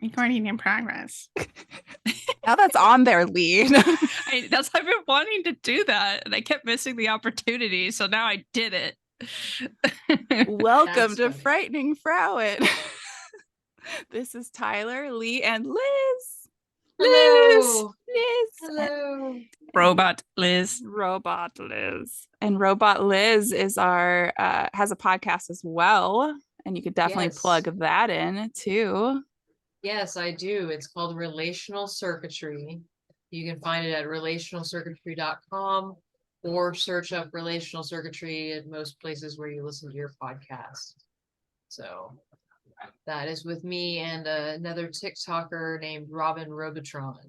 Recording in progress. Now that's on their lead. I've been wanting to do that, and I kept missing the opportunity. So now I did it. Welcome to Frightening Frauen. This is Tyler, Lee, and Liz. Hello. Liz. Hello. Robot Liz. Robot Liz. And Robot Liz is our has a podcast as well. And you could definitely plug that in too. Yes, I do. It's called Relational Circuitry. You can find it at relationalcircuitry.com or search up Relational Circuitry at most places where you listen to your podcast. So that is with me and another TikToker named Robin Robotron.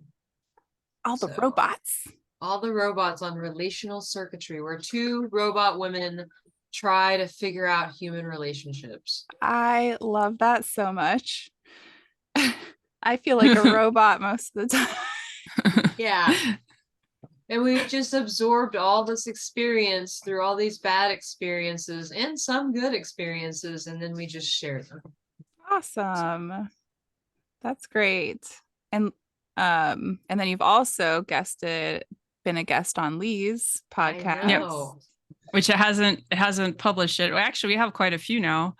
All the robots. All the robots on Relational Circuitry, where two robot women try to figure out human relationships. I love that so much. I feel like a robot most of the time. Yeah. And we've just absorbed all this experience through all these bad experiences and some good experiences, and then we just share them. Awesome. That's great. And then you've also been a guest on Lee's podcast. Yep. Which it hasn't published it. Well, actually, we have quite a few now.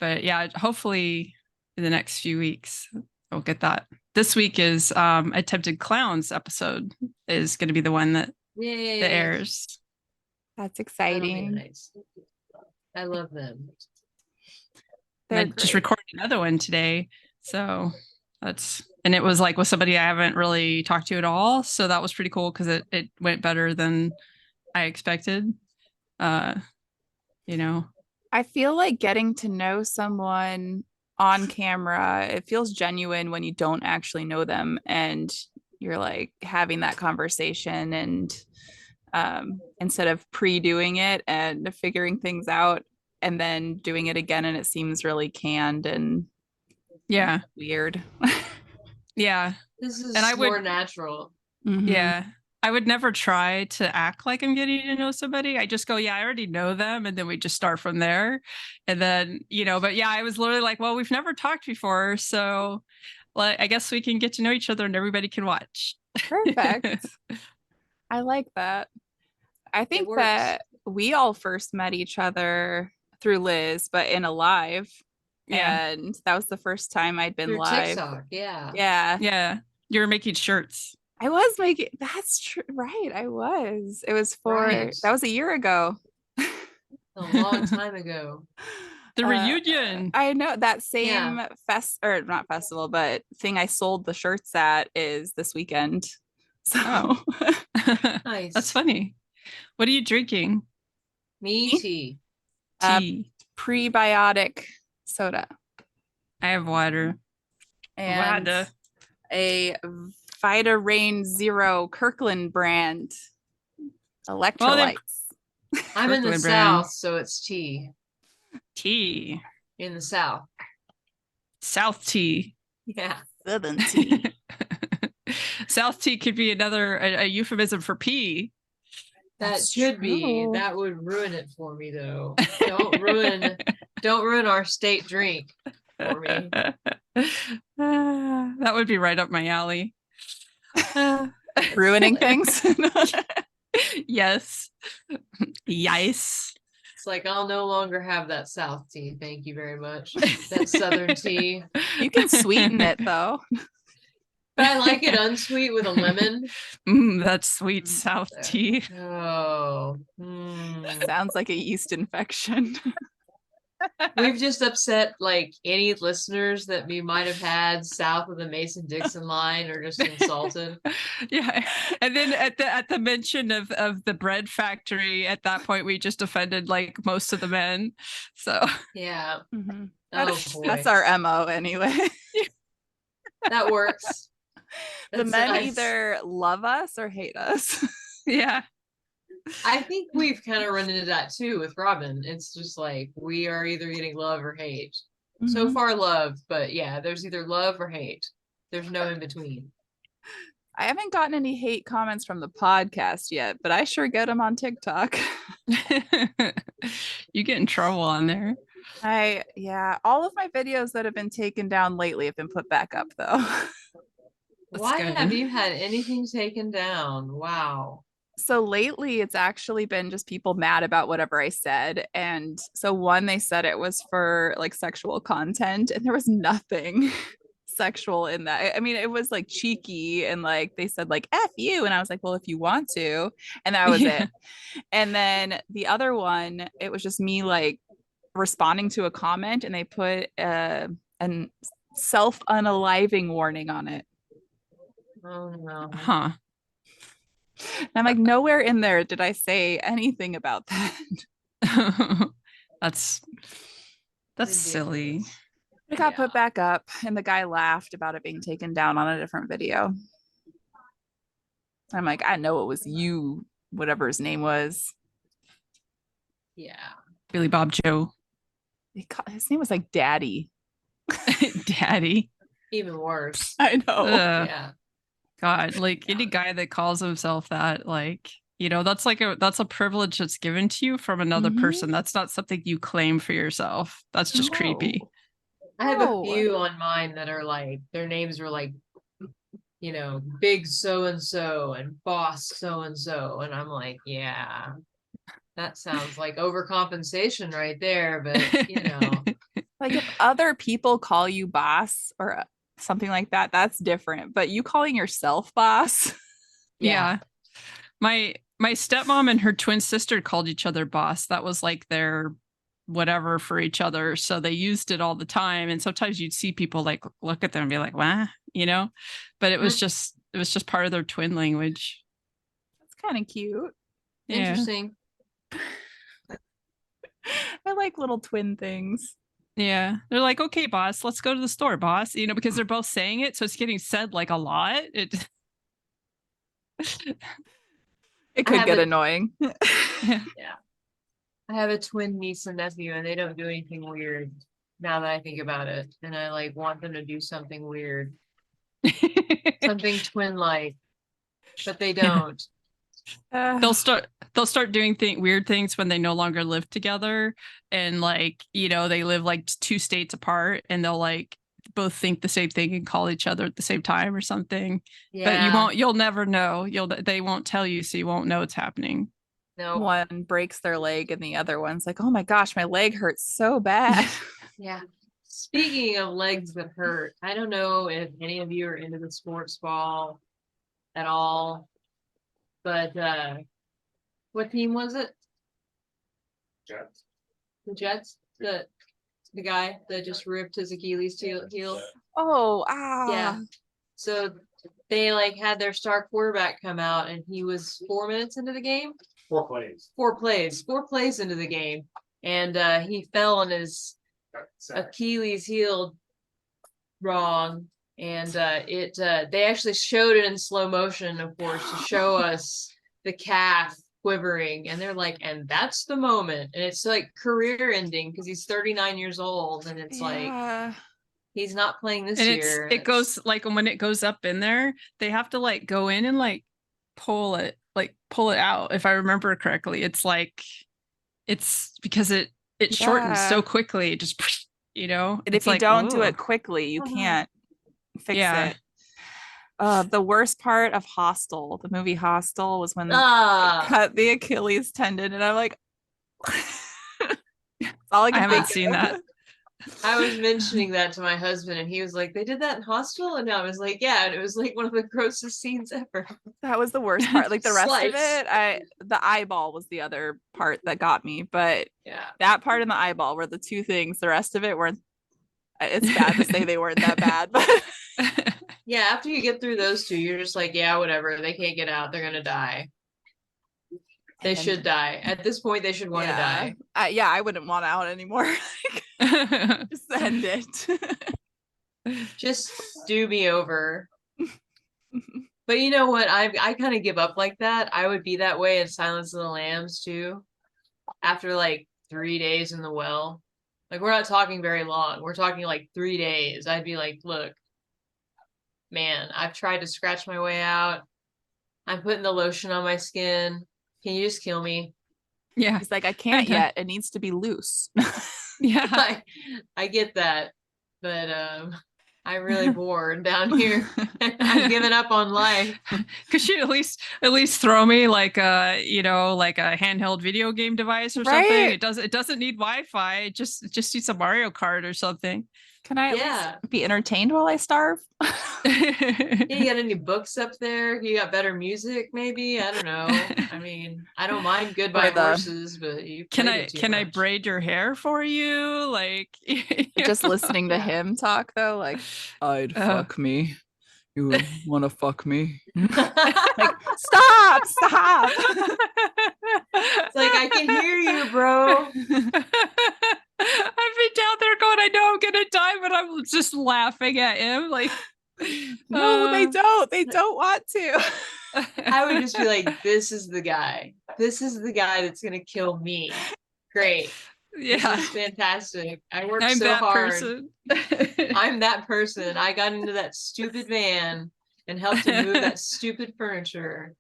But yeah, hopefully in the next few weeks we'll get that. This week is Attempted Clowns episode is going to be the one that airs. That's exciting. Nice. I love them. I just recorded another one today, so and it was like with somebody I haven't really talked to at all, so that was pretty cool because it went better than I expected. I feel like getting to know someone on camera, it feels genuine when you don't actually know them and you're like having that conversation, and instead of pre-doing it and figuring things out and then doing it again, and it seems really canned and weird. Yeah. This is more natural. Mm-hmm. Yeah. I would never try to act like I'm getting to know somebody. I just go, I already know them. And then we just start from there. And then, but yeah, I was literally like, well, we've never talked before. So I guess we can get to know each other and everybody can watch. Perfect. I like that. I think that we all first met each other through Liz, but in a live. Yeah. And that was the first time I'd been live. TikTok, yeah. Yeah. You were making shirts. I was making, that's true. Right. I was. It was that was a year ago. A long time ago. The reunion. I know that same not festival, but thing I sold the shirts at is this weekend. So nice. That's funny. What are you drinking? Me, tea. Prebiotic soda. I have water. And a Vita Rain Zero Kirkland brand electrolytes. I'm in the South, so it's tea. Tea. In the South. South tea. Yeah. Southern tea. South tea could be a euphemism for pee. That should be. That would ruin it for me, though. Don't ruin our state drink for me. That would be right up my alley. Ruining things. Yes. It's like I'll no longer have that South tea. Thank you very much. That Southern tea. You can sweeten it though. But I like it unsweet with a lemon. That's sweet South tea. Oh. Sounds like a yeast infection. We've just upset like any listeners that we might have had south of the Mason-Dixon line, or just insulted. Yeah. And then at the mention of the bread factory, at that point we just offended like most of the men. So yeah. Mm-hmm. Oh, that's our MO anyway. That works. The men either love us or hate us. Yeah. I think we've kind of run into that too with Robin. It's just like we are either getting love or hate. Mm-hmm. So far love, but yeah, there's either love or hate. There's no in between. I haven't gotten any hate comments from the podcast yet, but I sure get them on TikTok. You get in trouble on there. All of my videos that have been taken down lately have been put back up though. That's Why good. have you had anything taken down? Wow. So lately it's actually been just people mad about whatever I said. And so one, they said it was for like sexual content, and there was nothing sexual in that. I mean, it was like cheeky, and like they said like F you. And I was like, well, if you want to. And that was Yeah. it. And then the other one, it was just me like responding to a comment, and they put an self unaliving warning on it. Oh no. Huh. And I'm like, nowhere in there did I say anything about that. That's silly. Ridiculous. It got Yeah. put back up, and the guy laughed about it being taken down on a different video. I'm like, I know it was you, whatever his name was. Yeah. Billy Bob Joe. His name was like Daddy. Daddy. Even worse. I know. Yeah. God, like any guy that calls himself that, like, you know, that's a privilege that's given to you from another Mhm. person. That's not something you claim for yourself. That's just No. creepy. I have a No. few on mine that are like, their names were like, you know, big so and so and boss so and so. And I'm like, yeah, that sounds like overcompensation right there. But, you know, Like if other people call you boss or something like that, that's different. But you calling yourself boss? Yeah. My stepmom and her twin sister called each other boss. That was like their whatever for each other. So they used it all the time. And sometimes you'd see people like look at them and be like, "What?" You know? But it was just part of their twin language. That's kind of cute. Yeah. interesting. I like little twin things. Yeah. They're like, "Okay, boss, let's go to the store, boss." You know, because they're both saying it, so it's getting said like a lot. It I could have get a- annoying. Yeah. Yeah. I have a twin niece and nephew, and they don't do anything weird now that I think about it. And I like want them to do something weird, something twin like, but they don't. they'll start doing weird things when they no longer live together, and like, you know, they live like 2 states apart, and they'll like both think the same thing and call each other at the same time or something. But Yeah. you'll never know. They won't tell you, so you won't know it's happening. No. One breaks their leg, and the other one's like, oh my gosh, my leg hurts so bad. Yeah. Speaking of legs that hurt, I don't know if any of you are into the sports ball at all, but what team was it? Jets. The Jets? The guy that just ripped his Achilles heel. Oh, Yeah. So they like had their star quarterback come out, and he was 4 minutes into the game. 4 plays. 4 plays into the game, and he fell on his Achilles heel wrong, and they actually showed it in slow motion, of course, to show us the calf quivering, and they're like, and that's the moment, and it's like career ending because he's 39 years old, and it's like he's not playing this And year. it goes like, when it goes up in there, they have to like go in and like pull it out, if I remember correctly. It's like, it's because it shortens so quickly, just, you know. And it's if you like, don't do oh. it quickly, you can't fix Yeah. it. The worst part of Hostel, the movie Hostel, was when they cut the Achilles tendon, and I'm like, that's all I can haven't think seen of. that. I was mentioning that to my husband, and he was like, they did that in Hostel? And I was like, yeah, and it was like one of the grossest scenes ever. That was the worst part. Like the rest Slice. of it, the eyeball was the other part that got me. But Yeah. that part and the eyeball were the two things. The rest of it weren't. It's bad to say they weren't that bad, but Yeah, after you get through those two, you're just like, yeah, whatever. They can't get out. They're gonna die. They should die. At this point, they should want to die. I wouldn't want out anymore. Just end it. Just do me over. But you know what? I kind of give up like that. I would be that way in Silence of the Lambs too. After like 3 days in the well. Like, we're not talking very long. We're talking like 3 days. I'd be like, look, man, I've tried to scratch my way out. I'm putting the lotion on my skin. Can you just kill me? Yeah. He's like, I can't yet. It needs to be loose. Yeah. I get that, but I'm really bored down here. I'm giving up on life. Could you at least throw me like a, you know, like a handheld video game device or something? Right? It doesn't need Wi-Fi. It just needs a Mario Kart or something. Can I at Yeah. least be entertained while I starve? You got any books up there? You got better music, maybe? I don't know. I mean, I don't mind Goodbye Or the- Horses, but you played it too I much. braid your hair for you? Like Just listening to Yeah. him talk though, like, I'd Uh. fuck me. You wanna fuck me? Like, stop. It's like I can hear you, bro. I've been down there going, I know I'm gonna die, but I'm just laughing at him. Like, No, they uh, don't. They don't want to. I would just be like, this is the guy. This is the guy that's gonna kill me. Great. This yeah, is fantastic. I worked I'm so that hard. person. I'm that person. I got into that stupid van and helped him move that stupid furniture.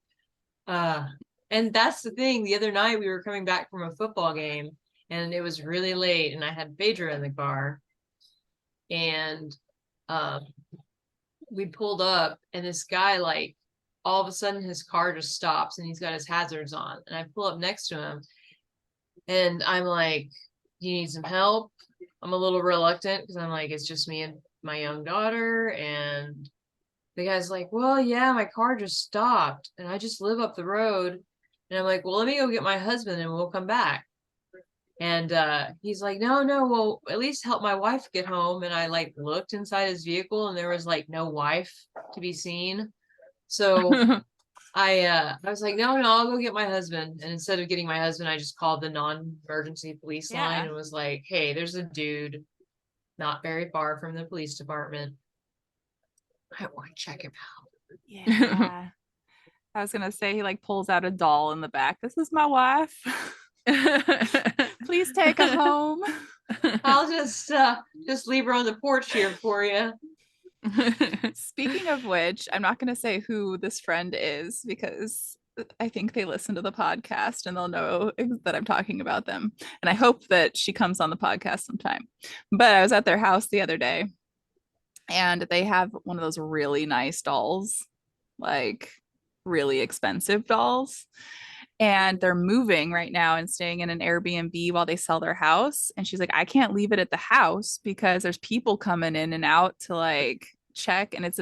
And that's the thing. The other night we were coming back from a football game and it was really late and I had Phaedra in the car. And we pulled up and this guy, like, all of a sudden his car just stops and he's got his hazards on. And I pull up next to him and I'm like, do you need some help? I'm a little reluctant because I'm like, it's just me and my young daughter. And the guy's like, well, yeah, my car just stopped and I just live up the road. And I'm like, well, let me go get my husband and we'll come back. And he's like, no, well, at least help my wife get home. And I like looked inside his vehicle and there was like no wife to be seen. So I was like, no, I'll go get my husband. And instead of getting my husband, I just called the non-emergency police line and was like, hey, there's a dude not very far from the police department. I want to check him out. Yeah. I was gonna say he like pulls out a doll in the back. This is my wife. Please take her home. I'll just leave her on the porch here for you. Speaking of which, I'm not gonna say who this friend is because I think they listen to the podcast and they'll know that I'm talking about them. And I hope that she comes on the podcast sometime. But I was at their house the other day and they have one of those really nice dolls, like really expensive dolls. And they're moving right now and staying in an Airbnb while they sell their house. And she's like, I can't leave it at the house because there's people coming in and out to like check. And it's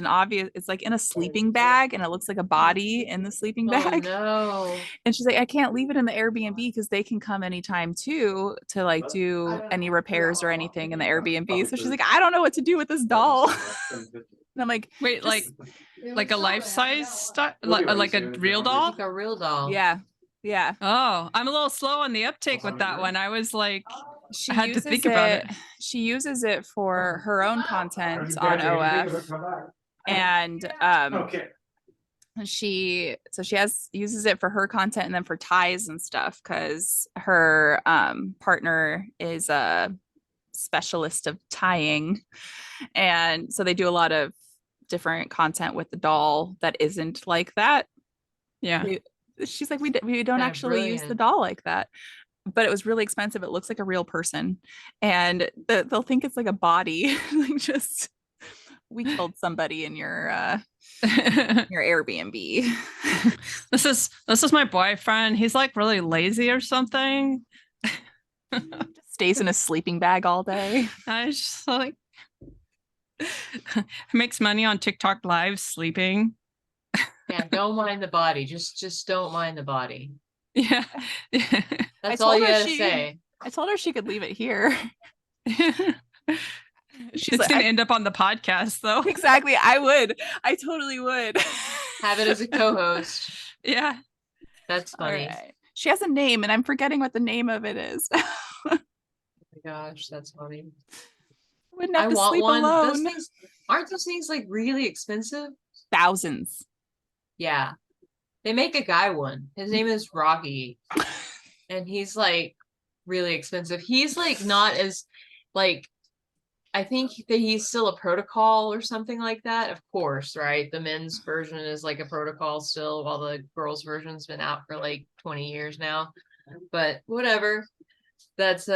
like in a sleeping bag and it looks like a body in the sleeping bag. Oh, no. And she's like, I can't leave it in the Airbnb because they can come anytime too to like do any repairs or anything in the Airbnb. So she's like, I don't know what to do with this doll. And I'm like, Wait, like a life size like a real doll? Like a real doll. yeah. Oh, I'm a little slow on the uptake with that one. I was like, She I had to think about it. She uses it for her own content on OF. And Okay. she uses it for her content and then for ties and stuff because her partner is a specialist of tying, and so they do a lot of different content with the doll that isn't like that. Yeah. She's like, we don't Yeah, actually use the brilliant. doll like that, but it was really expensive. It looks like a real person and they'll think it's like a body. Like, just, we killed somebody in your Airbnb. This is my boyfriend. He's like really lazy or something. Just stays in a sleeping bag all day. I was just like makes money on TikTok live sleeping. Yeah, don't mind the body. Just don't mind the body. Yeah. That's all told you her gotta she- say. I told her she could leave it here. She's It's like, gonna end up on the podcast though. exactly. I totally would. Have it as a co-host. Yeah. That's All funny. right. She has a name and I'm forgetting what the name of it is. Oh my gosh, that's funny. Wouldn't I have to want sleep one. Those alone. things aren't those things like really expensive? Thousands. Yeah. They make a guy one. His name is Rocky. And he's like really expensive. He's like not as like, I think that he's still a protocol or something like that. Of course, right? The men's version is like a protocol still, while the girls' version's been out for like 20 years now. But whatever. That's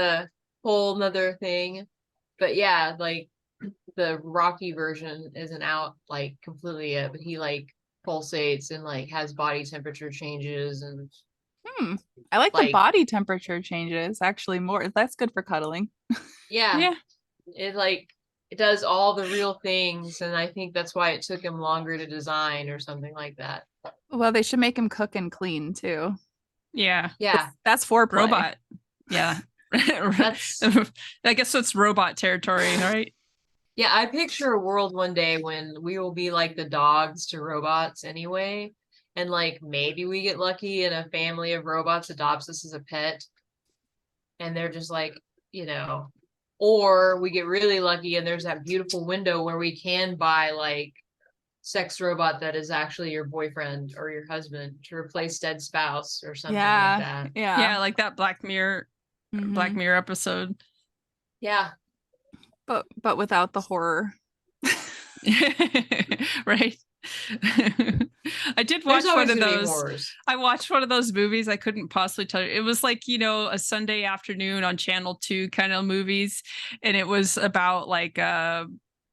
whole nother thing. But yeah, like the Rocky version isn't out like completely yet, but he like pulsates and like has body temperature changes and I like the like body temperature changes actually more. That's good for cuddling. yeah, Yeah. it like it does all the real things, and I think that's why it took him longer to design or something like that. Well, they should make him cook and clean too. Yeah. Yeah, That's foreplay. Robot. Yeah. that's I guess it's robot territory, right? yeah. I picture a world one day when we will be like the dogs to robots anyway, and like maybe we get lucky and a family of robots adopts us as a pet, and they're just like, you know, or we get really lucky and there's that beautiful window where we can buy like sex robot that is actually your boyfriend or your husband to replace dead spouse or something like that. Yeah, like that Black Mirror Mhm. episode. Yeah. But without the horror. Right. I did watch There's one always of gonna be those. horrors. I watched one of those movies. I couldn't possibly tell you. It was like, a Sunday afternoon on Channel 2 kind of movies. And it was about like a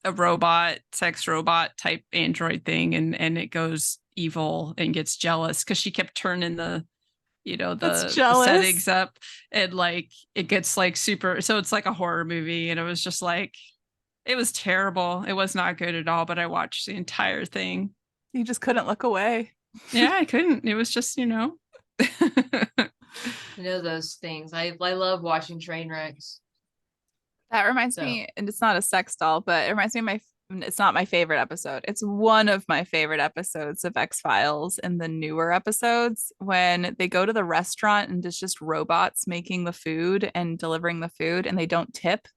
robot, sex robot type android thing. And it goes evil and gets jealous because she kept turning the That's the settings jealous. up, and like it gets like super, so it's like a horror movie, and it was just like it was terrible. It was not good at all, but I watched the entire thing. You just couldn't look away. Yeah, I couldn't. It was just You know those things. I love watching train wrecks. That reminds So me, and it's not a sex doll, but it reminds me of it's not my favorite episode. It's one of my favorite episodes of X-Files in the newer episodes when they go to the restaurant and it's just robots making the food and delivering the food and they don't tip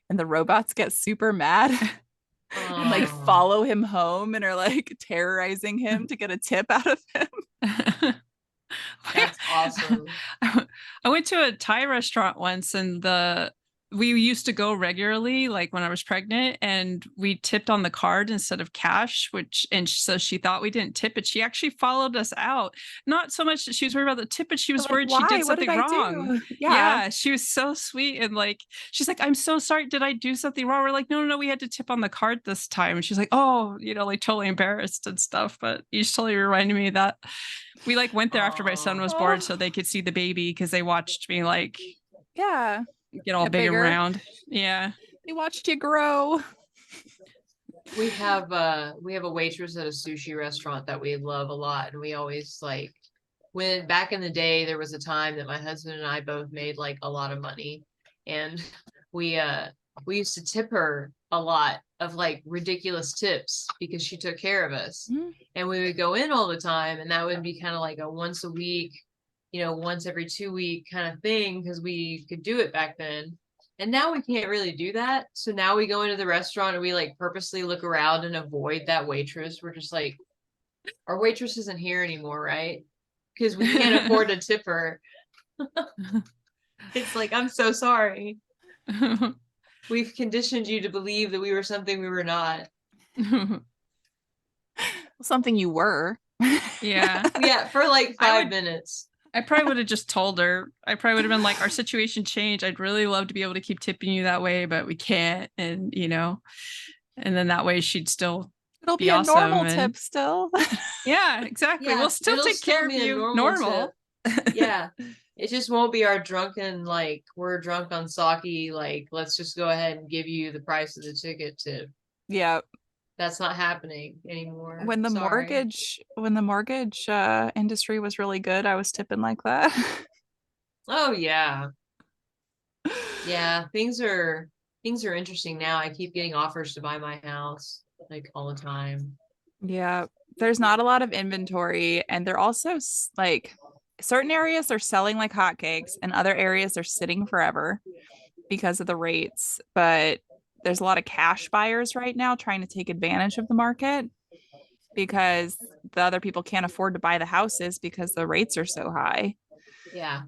and the robots get super mad and like oh, follow him home and are like terrorizing him to get a tip out of him. that's awesome. I went to a Thai restaurant once, and we used to go regularly, like when I was pregnant, and we tipped on the card instead of cash, so she thought we didn't tip it. She actually followed us out. Not so much that she was worried about the tip, but she was Like, worried she why? did What did something I wrong. do? Yeah, she was so sweet, and like she's like, "I'm so sorry. Did I do something wrong?" We're like, "No, we had to tip on the card this time." And she's like, "Oh, like totally embarrassed and stuff." But you just totally reminded me of that. We like went there after my son was born so they could see the baby, because they watched me like Yeah. get all Get big and bigger. round. Yeah. They watched you grow. We have a waitress at a sushi restaurant that we love a lot, and we always like when back in the day there was a time that my husband and I both made like a lot of money, and we used to tip her a lot of like ridiculous tips because she took care of us. Mm. And we would go in all the time, and that would be kind of like a once a week, once every 2 week kind of thing because we could do it back then. And now we can't really do that. So now we go into the restaurant and we like purposely look around and avoid that waitress. We're just like, our waitress isn't here anymore, right? Because we can't afford to tip her. It's like, I'm so sorry. We've conditioned you to believe that we were something we were not. Something you were. Yeah. Yeah, for like 5 minutes. I probably would have just told her. I probably would have been like, our situation changed. I'd really love to be able to keep tipping you that way, but we can't. And, and then that way she'd still It'll be be a awesome normal and- tip still. Yeah, exactly. Yeah, We'll still it'll take still care of be a you normal Yeah. It just won't be our drunken, like, we're drunk on sake, like, let's just go ahead and give you the price of the ticket tip. Yeah. That's not happening anymore. When the Sorry. mortgage industry was really good, I was tipping like that. Oh yeah. Yeah, things are interesting now. I keep getting offers to buy my house like all the time. Yeah. There's not a lot of inventory, and they're also like certain areas are selling like hotcakes, and other areas are sitting forever because of the rates. But there's a lot of cash buyers right now trying to take advantage of the market because the other people can't afford to buy the houses because the rates are so high. Yeah.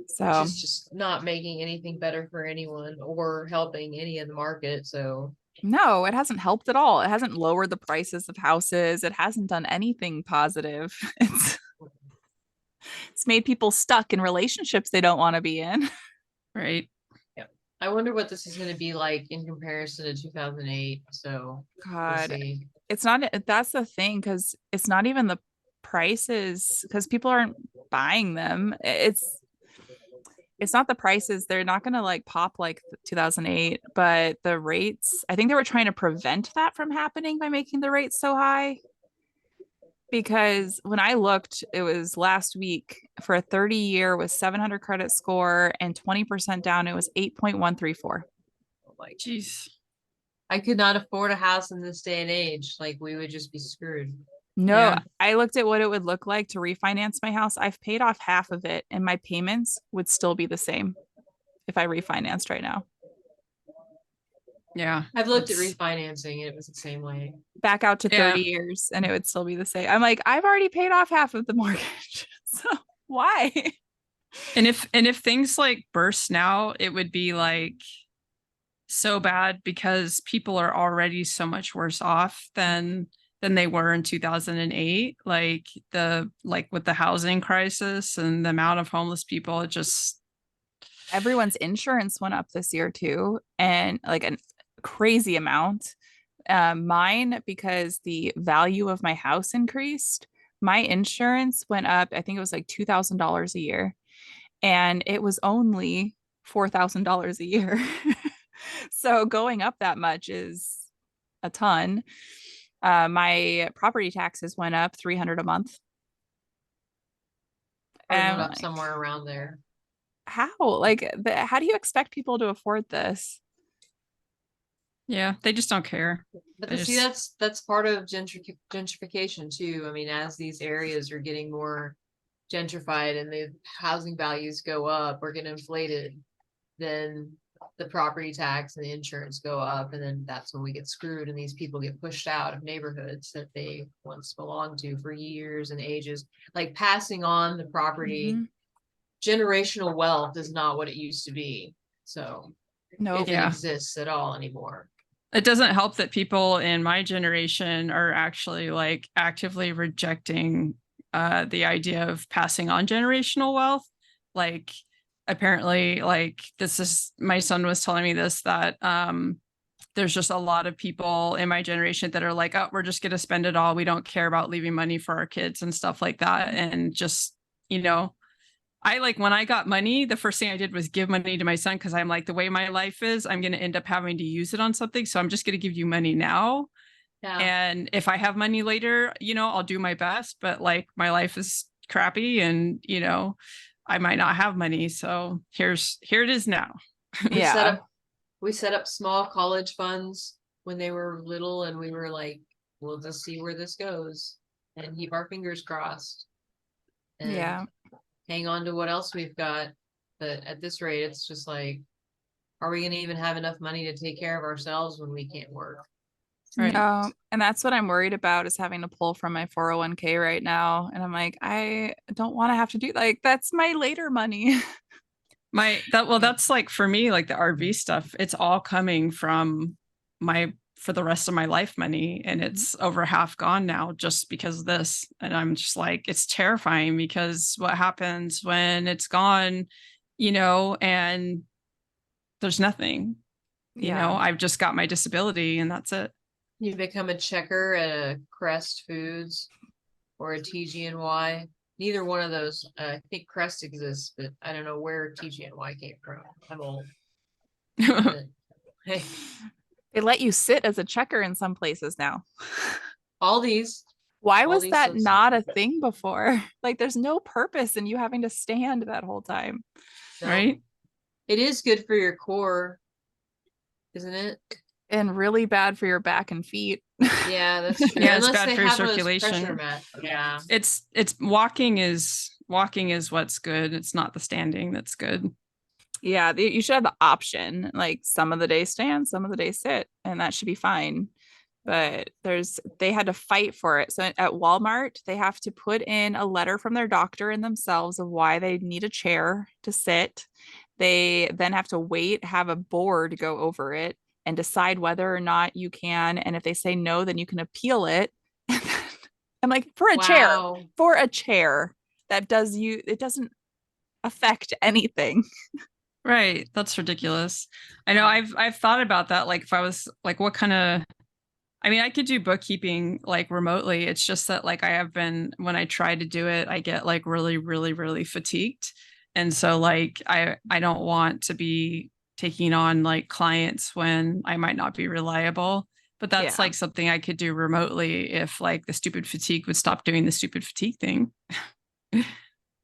So Which is just not making anything better for anyone or helping any of the market. So no, it hasn't helped at all. It hasn't lowered the prices of houses. It hasn't done anything positive. It's made people stuck in relationships they don't want to be in. Right. I wonder what this is gonna be like in comparison to 2008, so we'll God, see. it's not, that's the thing, because it's not even the prices, because people aren't buying them. It's not the prices. They're not going to like pop like 2008, but the rates, I think they were trying to prevent that from happening by making the rates so high. Because when I looked, it was last week for a 30-year with 700 credit score and 20% down, it was 8.134. Like, Jeez. I could not afford a house in this day and age. Like, we would just be screwed. No, Yeah. I looked at what it would look like to refinance my house. I've paid off half of it, and my payments would still be the same if I refinanced right now. Yeah. I've looked at it's- refinancing, and it was the same way. Back out to Yeah. 30 years, and it would still be the same. I'm like, I've already paid off half of the mortgage. So why? And if things like burst now, it would be like so bad because people are already so much worse off than they were in 2008. Like with the housing crisis and the amount of homeless people, it just Everyone's insurance went up this year too, and like a crazy amount. Mine, because the value of my house increased, my insurance went up. I think it was like $2,000 a year, and it was only $4,000 a year. So going up that much is a ton. My property taxes went up 300 a month. Or And went I'm up like, somewhere around there. how? Like, how do you expect people to afford this? yeah, they just don't care. But I see, just- that's part of gentrification too. I mean, as these areas are getting more gentrified and the housing values go up or get inflated, then the property tax and the insurance go up, and then that's when we get screwed and these people get pushed out of neighborhoods that they once belonged to for years and ages. Like passing on the property, Mhm. generational wealth is not what it used to be. So Nope. if it Yeah. exists at all anymore. It doesn't help that people in my generation are actually like actively rejecting the idea of passing on generational wealth. Like apparently, like this is my son was telling me this that there's just a lot of people in my generation that are like, oh, we're just gonna spend it all. We don't care about leaving money for our kids and stuff like that. And just, you know, I like when I got money, the first thing I did was give money to my son because I'm like, the way my life is, I'm going to end up having to use it on something. So I'm just going to give you money now. Yeah. And if I have money later, you know, I'll do my best. But like my life is crappy and, you know, I might not have money. So here it is now. Yeah. We set up small college funds when they were little, and we were like, we'll just see where this goes and keep our fingers crossed. And Yeah. hang on to what else we've got. But at this rate, it's just like, are we going to even have enough money to take care of ourselves when we can't work? Right. No, and that's what I'm worried about, is having to pull from my 401k right now. And I'm like, I don't want to have to do, like, that's my later money. That's like for me, like the RV stuff, it's all coming from my for the rest of my life money, and it's over half gone now just because of this. And I'm just like, it's terrifying because what happens when it's gone, you know, and there's nothing, you know, I've just got my disability and that's it. You become a checker at a Crest Foods or a TGNY. Neither one of those. I think Crest exists, but I don't know where TGNY came from. I'm old. But, hey, They let you sit as a checker in some places now. all these. Why All was these that sorts of- not a thing before? Like, there's no purpose in you having to stand that whole time. No, Right. it is good for your core, isn't it? And really bad for your back and feet. Yeah, that's true. Yeah, it's Unless bad they for your have those circulation. pressure mat. Yeah. It's walking is what's good. It's not the standing that's good. Yeah, you should have the option, like some of the days stand, some of the days sit, and that should be fine. But they had to fight for it. So at Walmart, they have to put in a letter from their doctor and themselves of why they need a chair to sit. They then have to wait, have a board go over it and decide whether or not you can. And if they say no, then you can appeal it. I'm like, for a chair that it doesn't affect anything. Right. That's ridiculous. I know I've thought about that. Like if I was like what kind of I mean, I could do bookkeeping like remotely. It's just that like I have been when I try to do it, I get like really, really, really fatigued. And so like I don't want to be taking on like clients when I might not be reliable. But that's Yeah. like something I could do remotely if like the stupid fatigue would stop doing the stupid fatigue thing.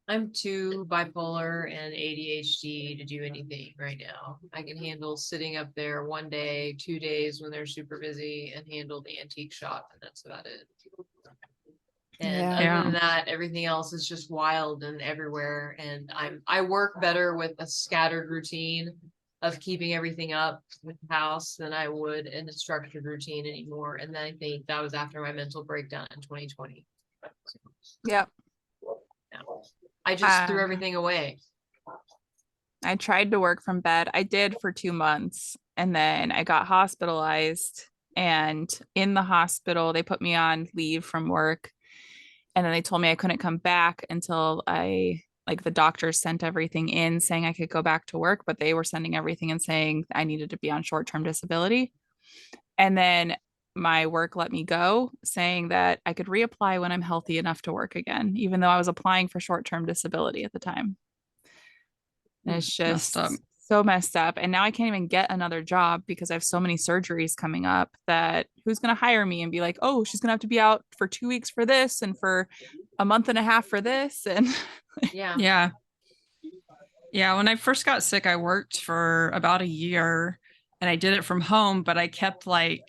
I'm too bipolar and ADHD to do anything right now. I can handle sitting up there 1 day, 2 days when they're super busy and handle the antique shop, and that's about it. And Yeah. other Yeah. than that, everything else is just wild and everywhere. And I work better with a scattered routine of keeping everything up with the house than I would in a structured routine anymore. And then I think that was after my mental breakdown in 2020. Yep. I just threw Um, everything away. I tried to work from bed. I did for 2 months, and then I got hospitalized. And in the hospital, they put me on leave from work. And then they told me I couldn't come back until like the doctors sent everything in saying I could go back to work, but they were sending everything in saying I needed to be on short-term disability. And then my work let me go, saying that I could reapply when I'm healthy enough to work again, even though I was applying for short-term disability at the time. And it's Messed up. just so messed up. And now I can't even get another job because I have so many surgeries coming up that who's going to hire me and be like, oh, she's going to have to be out for 2 weeks for this and for a month and a half for this. And Yeah. Yeah. Yeah, when I first got sick, I worked for about a year and I did it from home, but I kept like,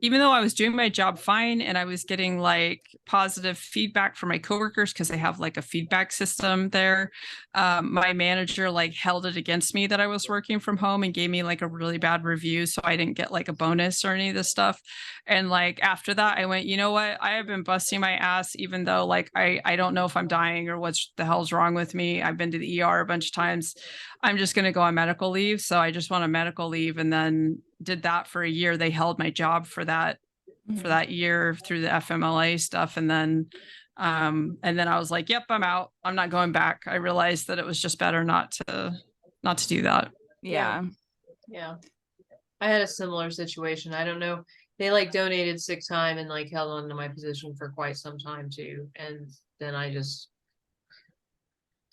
even though I was doing my job fine and I was getting like positive feedback from my coworkers because they have like a feedback system there, my manager like held it against me that I was working from home and gave me like a really bad review. So I didn't get like a bonus or any of this stuff. And like after that, I went, you know what? I have been busting my ass, even though like I don't know if I'm dying or what the hell's wrong with me. I've been to the ER a bunch of times. I'm just going to go on medical leave. So I just want a medical leave and then did that for a year. They held my job for that year through the FMLA stuff. And then I was like, yep, I'm out. I'm not going back. I realized that it was just better not to do that. yeah. Yeah. I had a similar situation. I don't know. They like donated sick time and like held on to my position for quite some time too. And then I just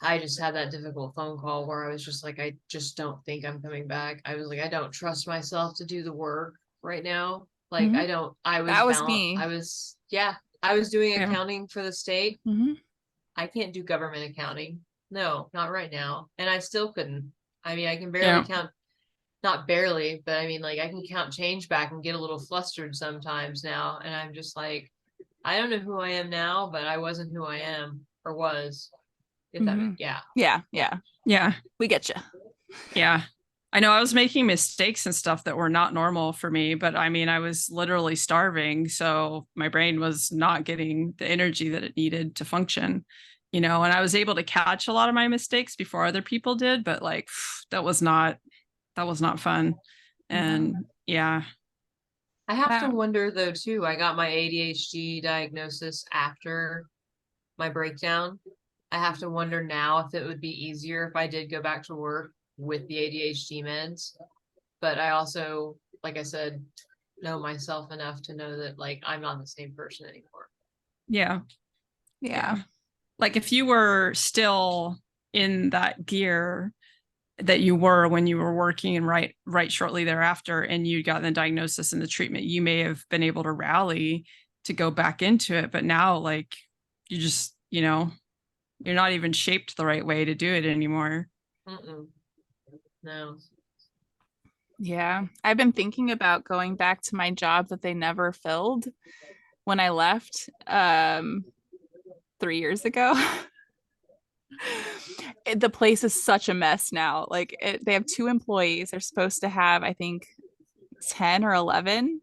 had that difficult phone call where I was just like, I just don't think I'm coming back. I was like, I don't trust myself to do the work right now. Like, Mhm. I don't, I was That was bound, me. I was doing Yeah. accounting for the state. Mhm. I can't do government accounting. No, not right now. And I still couldn't. I mean, I can barely Yeah. count, not barely, but I mean, like, I can count change back and get a little flustered sometimes now. And I'm just like, I don't know who I am now, but I wasn't who I am or was. If that, Mhm. yeah. Yeah. Yeah. Yeah. We get you. Yeah. I know I was making mistakes and stuff that were not normal for me, but I mean, I was literally starving. So my brain was not getting the energy that it needed to function, and I was able to catch a lot of my mistakes before other people did, but like that was not fun. And yeah. I have to That- wonder though too. I got my ADHD diagnosis after my breakdown. I have to wonder now if it would be easier if I did go back to work with the ADHD meds. But I also, like I said, know myself enough to know that like I'm not the same person anymore. Yeah. yeah. Like if you were still in that gear that you were when you were working and right shortly thereafter and you got the diagnosis and the treatment, you may have been able to rally to go back into it. But now like you just, you're not even shaped the right way to do it anymore. Mm-mm. No. Yeah. I've been thinking about going back to my job that they never filled when I left 3 years ago. The place is such a mess now. Like they have 2 employees. They're supposed to have, I think, 10 or 11.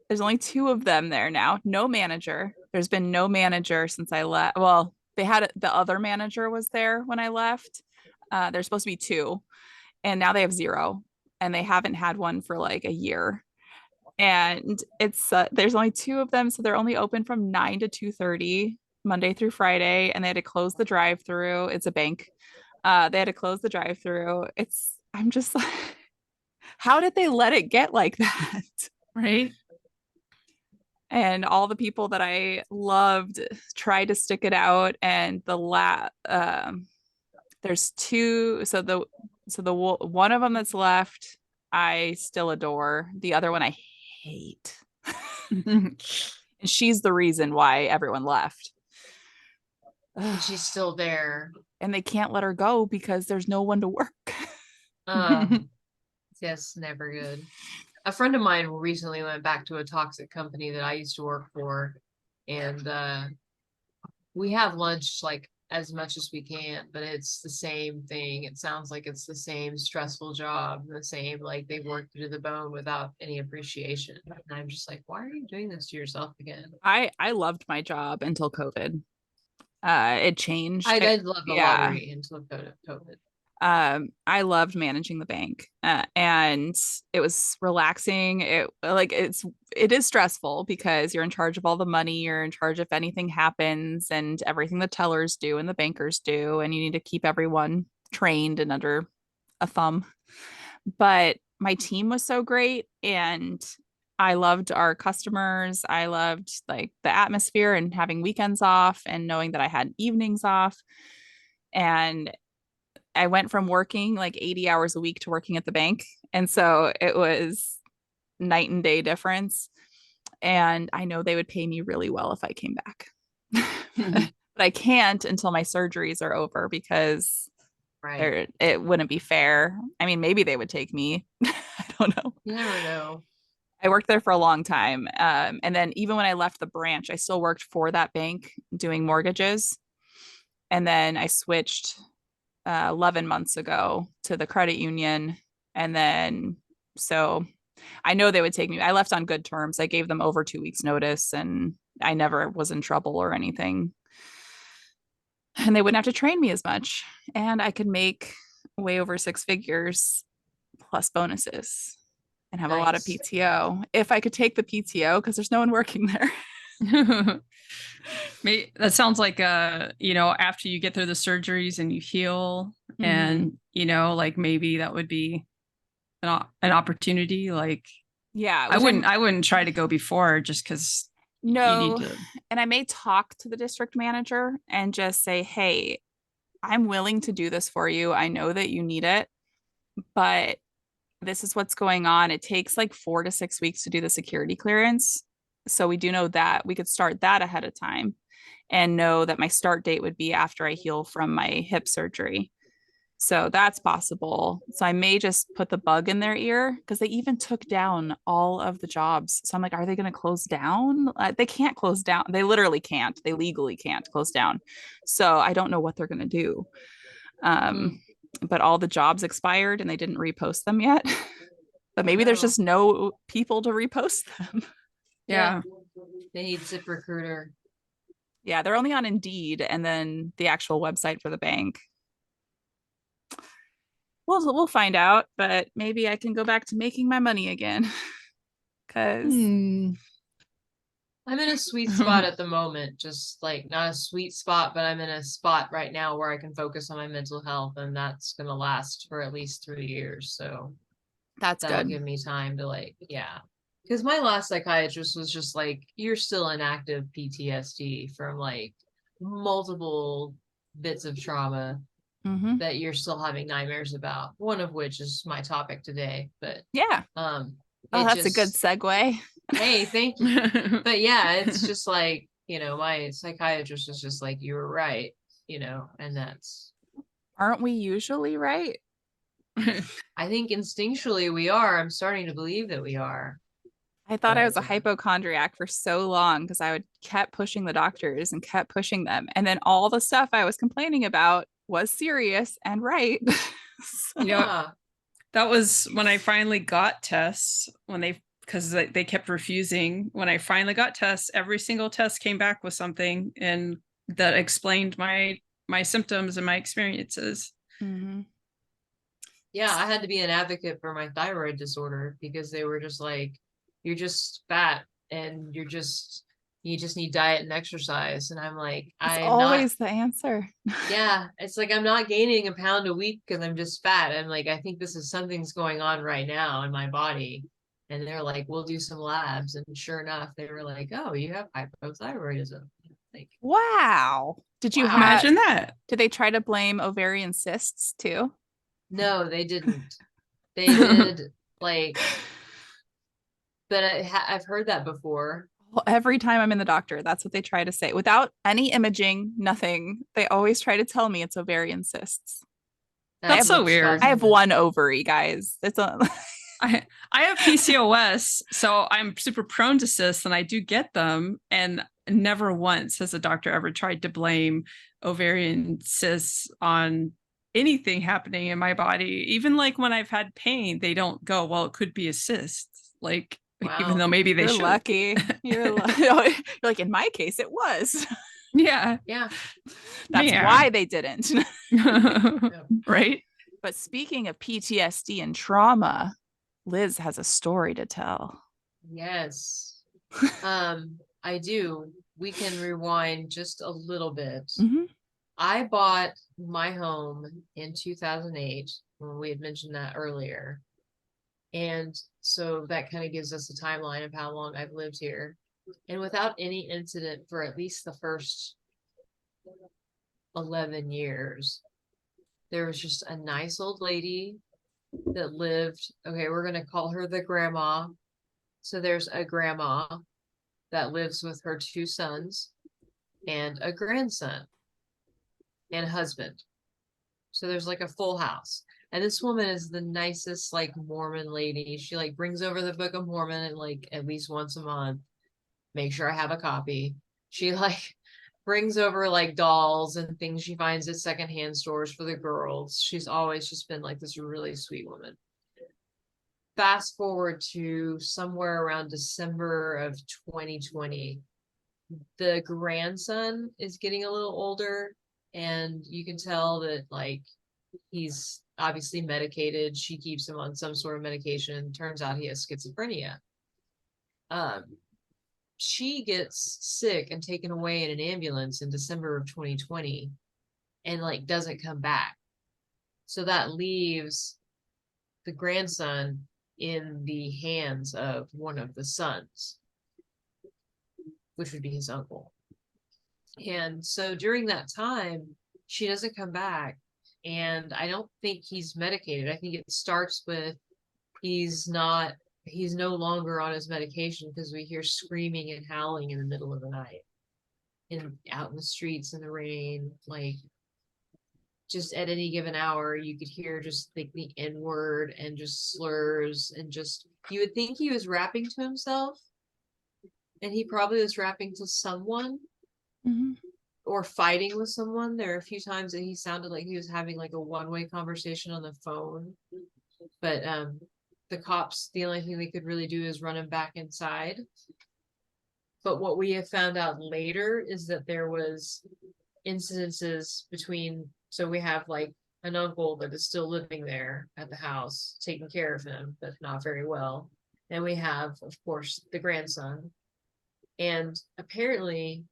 There's only 2 of them there now. No manager. There's been no manager since I left. Well, they had the other manager was there when I left. There's supposed to be 2, and now they have 0, and they haven't had one for like a year. And it's there's only 2 of them, so they're only open from 9 to 2:30 Monday through Friday, and they had to close the drive-through. It's a bank. They had to close the drive-through. I'm just like, how did they let it get like that? Right. And all the people that I loved tried to stick it out. And there's two. So the one of them that's left, I still adore. The other one I hate. And she's the reason why everyone left. And she's still there. And they can't let her go because there's no one to work. Yes, never good. A friend of mine recently went back to a toxic company that I used to work for, and we have lunch like as much as we can, but it's the same thing. It sounds like it's the same stressful job, the same, like they worked you to the bone without any appreciation. And I'm just like, why are you doing this to yourself again? I loved my job until COVID. It changed. I love the Yeah. lottery until COVID. I loved managing the bank, and it was relaxing. It is stressful because you're in charge of all the money, you're in charge if anything happens, and everything the tellers do and the bankers do, and you need to keep everyone trained and under a thumb. But my team was so great, and I loved our customers. I loved like the atmosphere and having weekends off and knowing that I had evenings off. And I went from working like 80 hours a week to working at the bank. And so it was night and day difference. And I know they would pay me really well if I came back. But I can't until my surgeries are over because it wouldn't be fair. I mean, maybe they would take me. I don't know. You never know. I worked there for a long time. And then even when I left the branch, I still worked for that bank doing mortgages. And then I switched 11 months ago to the credit union. And then, so I know they would take me. I left on good terms. I gave them over 2 weeks notice and I never was in trouble or anything. And they wouldn't have to train me as much. And I could make way over 6 figures plus bonuses and have a lot of PTO if I could take the PTO because there's no one working there. That sounds like after you get through the surgeries and you heal, and like maybe that would be an opportunity. Like, yeah, I wouldn't try to go before just because. No, and I may talk to the district manager and just say, hey, I'm willing to do this for you. I know that you need it, but this is what's going on. It takes like 4 to 6 weeks to do the security clearance. So we do know that we could start that ahead of time and know that my start date would be after I heal from my hip surgery. So that's possible. So I may just put the bug in their ear because they even took down all of the jobs. So I'm like, are they going to close down? They can't close down. They literally can't. They legally can't close down. So I don't know what they're going to do. But all the jobs expired and they didn't repost them yet. But maybe there's just no people to repost them. Yeah. They need ZipRecruiter. Yeah, they're only on Indeed and then the actual website for the bank. We'll find out, but maybe I can go back to making my money again. Because I'm in a sweet spot at the moment, just like not a sweet spot, but I'm in a spot right now where I can focus on my mental health, and that's gonna last for at least 3 years. So that'll give me time to because my last psychiatrist was just like, you're still in active PTSD from like multiple bits of trauma that you're still having nightmares about, one of which is my topic today. But that's a good segue. Hey, thank you. But yeah, it's just like, my psychiatrist is just like, you were right, and that's. Aren't we usually right? I think instinctually we are. I'm starting to believe that we are. I thought I was a hypochondriac for so long because I kept pushing the doctors and kept pushing them. And then all the stuff I was complaining about was serious and right. That was when I finally got tests, because they kept refusing. When I finally got tests, every single test came back with something and that explained my symptoms and my experiences. Yeah, I had to be an advocate for my thyroid disorder because they were just like, you're just fat and you're just, You just need diet and exercise. And I'm like, It's I'm not, always the answer. yeah, it's like I'm not gaining a pound a week because I'm just fat. I'm like, I think this is something's going on right now in my body. And they're like, we'll do some labs. And sure enough, they were like, oh, you have hypothyroidism. Like, Wow. Did you Wow. have, Imagine that. did they try to blame ovarian cysts too? no, they didn't. They did like, but I've heard that before. Well, every time I'm in the doctor, that's what they try to say without any imaging, nothing. They always try to tell me it's ovarian cysts. That's so weird. I have one ovary, guys. It's a I have PCOS, so I'm super prone to cysts, and I do get them. And never once has a doctor ever tried to blame ovarian cysts on anything happening in my body. Even like when I've had pain, they don't go, "Well, it could be a cyst." Like, even Wow. though maybe they you're should. lucky. You're you're like, in my case, it was. Yeah, Yeah. That's Yeah. why they didn't. right. But speaking of PTSD and trauma, Liz has a story to tell. Yes. I do. We can rewind just a little bit. Mhm. I bought my home in 2008 when we had mentioned that earlier. And so that kind of gives us a timeline of how long I've lived here. And without any incident for at least the first 11 years, there was just a nice old lady that lived. Okay, we're going to call her the grandma. So there's a grandma that lives with her 2 sons and a grandson and a husband. So there's like a full house. And this woman is the nicest, like, Mormon lady. She like brings over the Book of Mormon and like at least once a month. Make sure I have a copy. She like brings over like dolls and things she finds at secondhand stores for the girls. She's always just been like this really sweet woman. Fast forward to somewhere around December of 2020. The grandson is getting a little older, and you can tell that like he's obviously medicated. She keeps him on some sort of medication. Turns out he has schizophrenia. She gets sick and taken away in an ambulance in December of 2020 and like doesn't come back. So that leaves the grandson in the hands of one of the sons, which would be his uncle. And so during that time, she doesn't come back. And I don't think he's medicated. I think it starts with he's no longer on his medication because we hear screaming and howling in the middle of the night and out in the streets in the rain. Like, just at any given hour, you could hear just like the N word and just slurs, and just, you would think he was rapping to himself, and he probably was rapping to someone. Mm-hmm. Or fighting with someone. There are a few times that he sounded like he was having like a one-way conversation on the phone. But the cops, the only thing they could really do is run him back inside. But what we have found out later is that there was incidences between, so we have like an uncle that is still living there at the house, taking care of him, but not very well. And we have, of course, the grandson. And apparently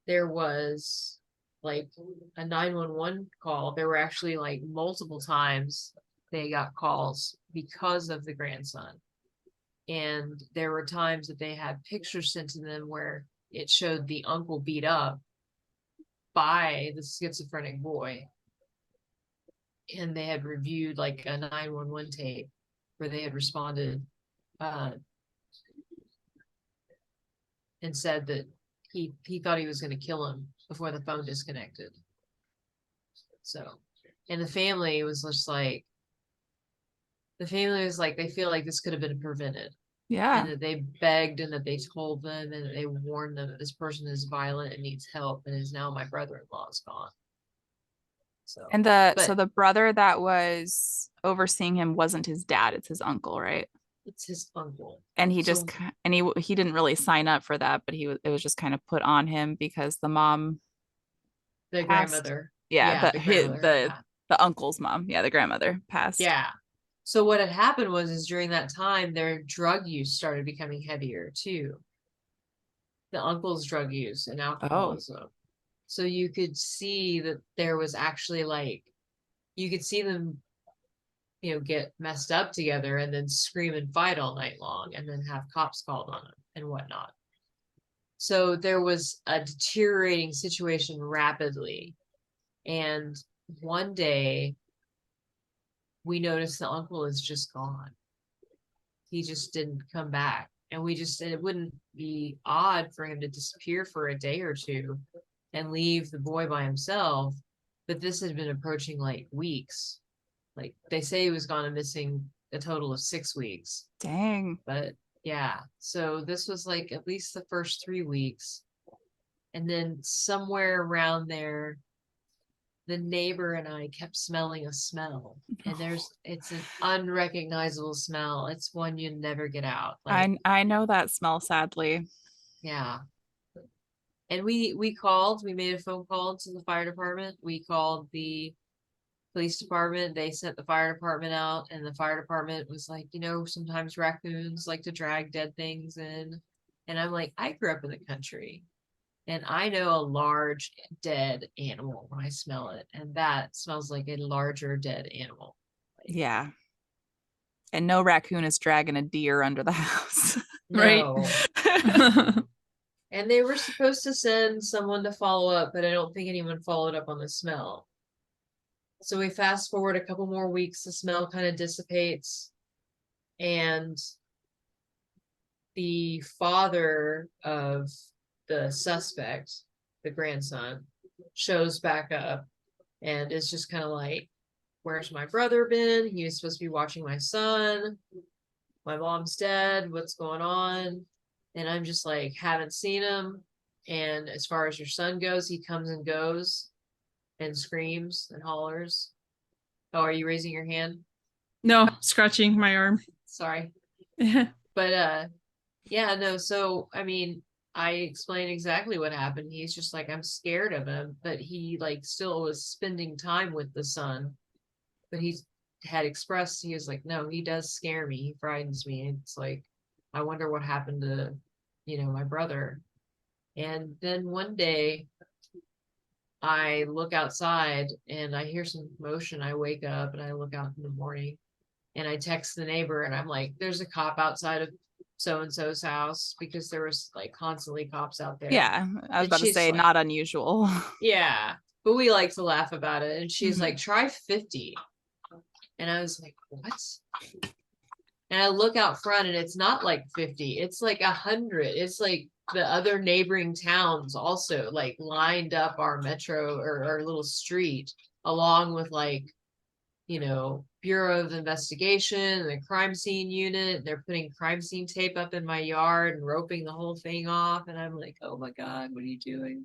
there was like a 911 call. There were actually like multiple times they got calls because of the grandson. And there were times that they had pictures sent to them where it showed the uncle beat up by the schizophrenic boy. And they had reviewed like a 911 tape where they had responded and said that he thought he was going to kill him before the phone disconnected. So, and the family was just like, they feel like this could have been prevented. Yeah. And that they begged and that they told them and that they warned them that this person is violent and needs help and is now my brother-in-law is gone. So, And the brother that was overseeing him wasn't his dad, it's his uncle, right? It's his uncle. And he just he didn't really sign up for that, but it was just kind of put on him because the mom, the passed. Grandmother. Yeah, the uncle's mom, the grandmother passed. Yeah. So what had happened was during that time their drug use started becoming heavier too. the uncle's drug use and Oh, alcoholism. So you could see that there was actually like, you could see them, get messed up together and then scream and fight all night long and then have cops called on them and whatnot. So there was a deteriorating situation rapidly. And one day we noticed the uncle is just gone. He just didn't come back. And it wouldn't be odd for him to disappear for a day or two and leave the boy by himself. But this had been approaching like weeks. Like they say he was gone and missing a total of 6 weeks. dang. But yeah, so this was like at least the first 3 weeks. And then somewhere around there, the neighbor and I kept smelling a smell. And it's an unrecognizable smell. It's one you never get out. Like, I know that smell, sadly. yeah. And we made a phone call to the fire department. We called the police department. They sent the fire department out, and the fire department was like, sometimes raccoons like to drag dead things in. And I'm like, I grew up in the country and I know a large dead animal when I smell it. And that smells like a larger dead animal. Yeah. And no raccoon is dragging a deer under the house. Right. No. And they were supposed to send someone to follow up, but I don't think anyone followed up on the smell. So we fast forward a couple more weeks, the smell kind of dissipates, and the father of the suspect, the grandson, shows back up and is just kind of like, where's my brother been? He was supposed to be watching my son. My mom's dead. What's going on? And I'm just like, haven't seen him. And as far as your son goes, he comes and goes and screams and hollers. Oh, are you raising your hand? No, scratching my arm. Sorry. But yeah, no, so I mean, I explained exactly what happened. He's just like, I'm scared of him, but he like still was spending time with the son. But he had expressed, he was like, no, he does scare me. He frightens me. It's like, I wonder what happened to, my brother. And then one day I look outside and I hear some commotion. I wake up and I look out in the morning and I text the neighbor and I'm like, there's a cop outside of so-and-so's house, because there was like constantly cops out there. Yeah. I was And about to she's say, like, not unusual. yeah, but we like to laugh about it. And she's Mhm. like, try 50. And I was like, what? And I look out front and it's not like 50, it's like 100. It's like the other neighboring towns also like lined up our metro or our little street, along with like, Bureau of Investigation, the crime scene unit. They're putting crime scene tape up in my yard and roping the whole thing off. And I'm like, oh my God, what are you doing?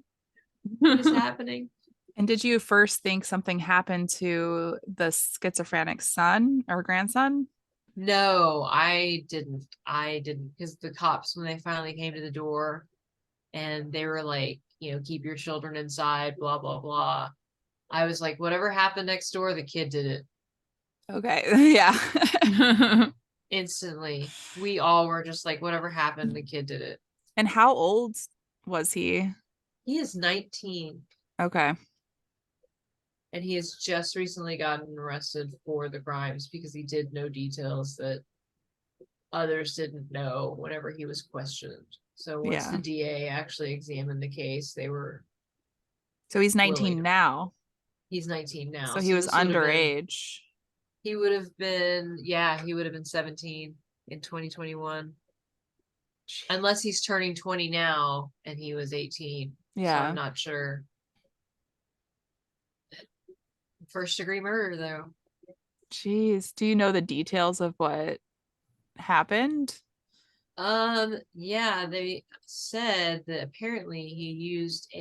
What is happening? And did you first think something happened to the schizophrenic son or grandson? No, I didn't. Because the cops, when they finally came to the door and they were like, keep your children inside, blah, blah, blah. I was like, whatever happened next door, the kid did it Okay. Yeah. instantly. We all were just like, whatever happened, the kid did it. And how old was he? He is 19 Okay. and he has just recently gotten arrested for the crimes because he did know details that others didn't know whenever he was questioned. So once Yeah. the DA actually examined the case, they were So he's 19 willing. now. He's 19 now. So he was this would have been- underage. He would have been, yeah, he would have been 17 in 2021. Unless he's turning 20 now and he was 18. So Yeah. I'm not sure. First degree murder though. Jeez. Do you know the details of what happened? Yeah, they said that apparently he used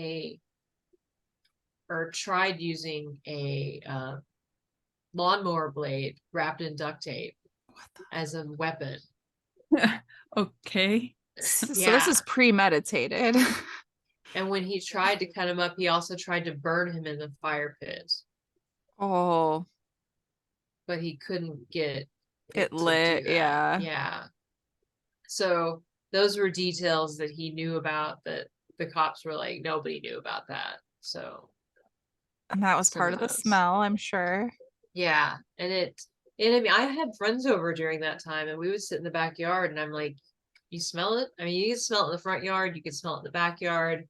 or tried using a lawnmower blade wrapped in duct tape as a weapon. Okay. So this Yeah. is premeditated. And when he tried to cut him up, he also tried to burn him in the fire pit, Oh, but he couldn't get it to lit. do that. Yeah. Yeah. So those were details that he knew about that the cops were like, nobody knew about that. So And that was some part of the those. smell, I'm sure. Yeah, and I mean, I had friends over during that time, and we would sit in the backyard, and I'm like, you smell it? I mean, you can smell it in the front yard, you can smell it in the backyard.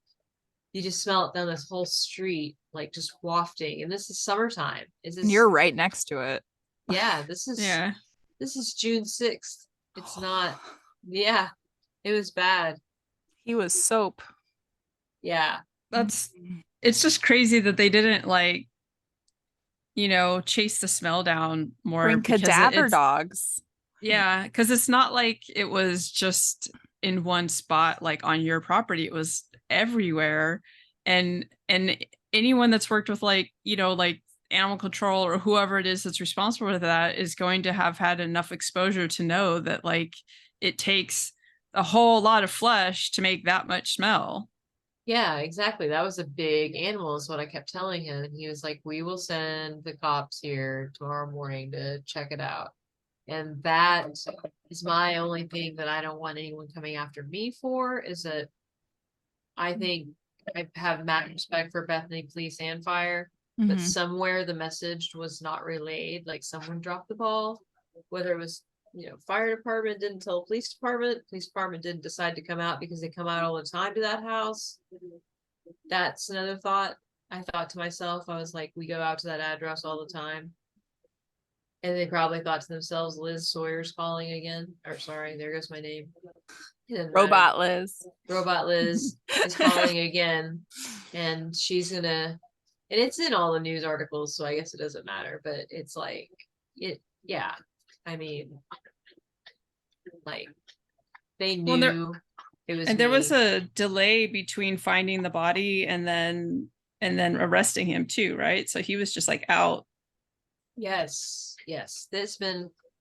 You just smell it down this whole street, like just wafting. And this is summertime. Is And this? you're right next to it. Yeah, Yeah. this is June 6th. It's not. Yeah, it was bad. He was soap. Yeah, That's it's just crazy that they didn't like, chase the smell down more Bring because cadaver it's dogs. yeah, because it's not like it was just in one spot like on your property. It was everywhere. And anyone that's worked with like, like animal control or whoever it is that's responsible for that is going to have had enough exposure to know that like it takes a whole lot of flesh to make that much smell. yeah, exactly. That was a big animal, is what I kept telling him. And he was like, we will send the cops here tomorrow morning to check it out. And that is my only thing that I don't want anyone coming after me for, is that I think I have mad respect for Bethany Police and Fire, but Mhm. somewhere the message was not relayed. Like someone dropped the ball, whether it was, fire department didn't tell police department didn't decide to come out because they come out all the time to that house. That's another thought. I thought to myself, I was like, we go out to that address all the time. And they probably thought to themselves, Liz Sawyer's calling again. Or sorry, there goes my name. It doesn't matter. Robot Liz. Robot Liz is calling again, and she's gonna, and it's in all the news articles, so I guess it doesn't matter, but it's like yeah, I mean, like they Well, knew it was and there was me. a delay between finding the body and then arresting him too, right? So he was just like out. Yes,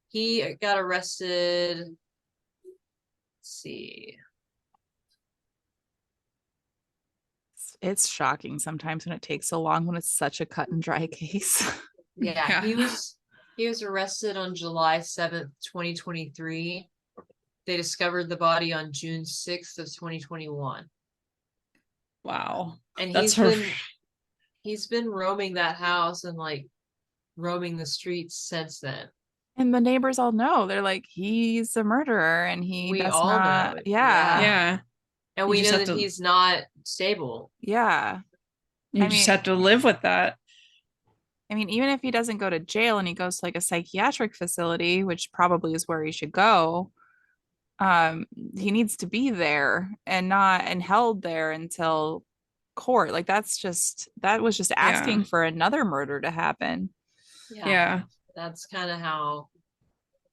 he got arrested. Let's see. It's shocking sometimes when it takes so long when it's such a cut and dry case. Yeah, Yeah. he was arrested on July 7th, 2023. They discovered the body on June 6th of 2021. Wow. And That's he's been roaming that house and like roaming the streets since then. And the neighbors all know. They're like, he's a murderer and he We does all not. know it. Yeah. yeah. And You we just know have that to he's not stable. Yeah. you I just mean- have to live with that. Even if he doesn't go to jail and he goes to like a psychiatric facility, which probably is where he should go, he needs to be there and not and held there until court. Like that was just asking for another murder to happen. Yeah. That's kind of how.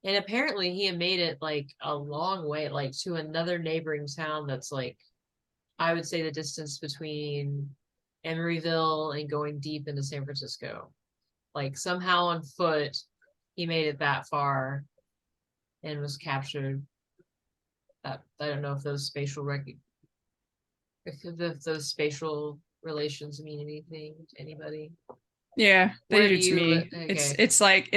And apparently he had made it like a long way, like to another neighboring town that's like, I would say the distance between Emeryville and going deep into San Francisco. Like somehow on foot, he made it that far and was captured. I don't know if those if those spatial relations mean anything to anybody. Yeah, Where they do do to you me. li- okay. It's like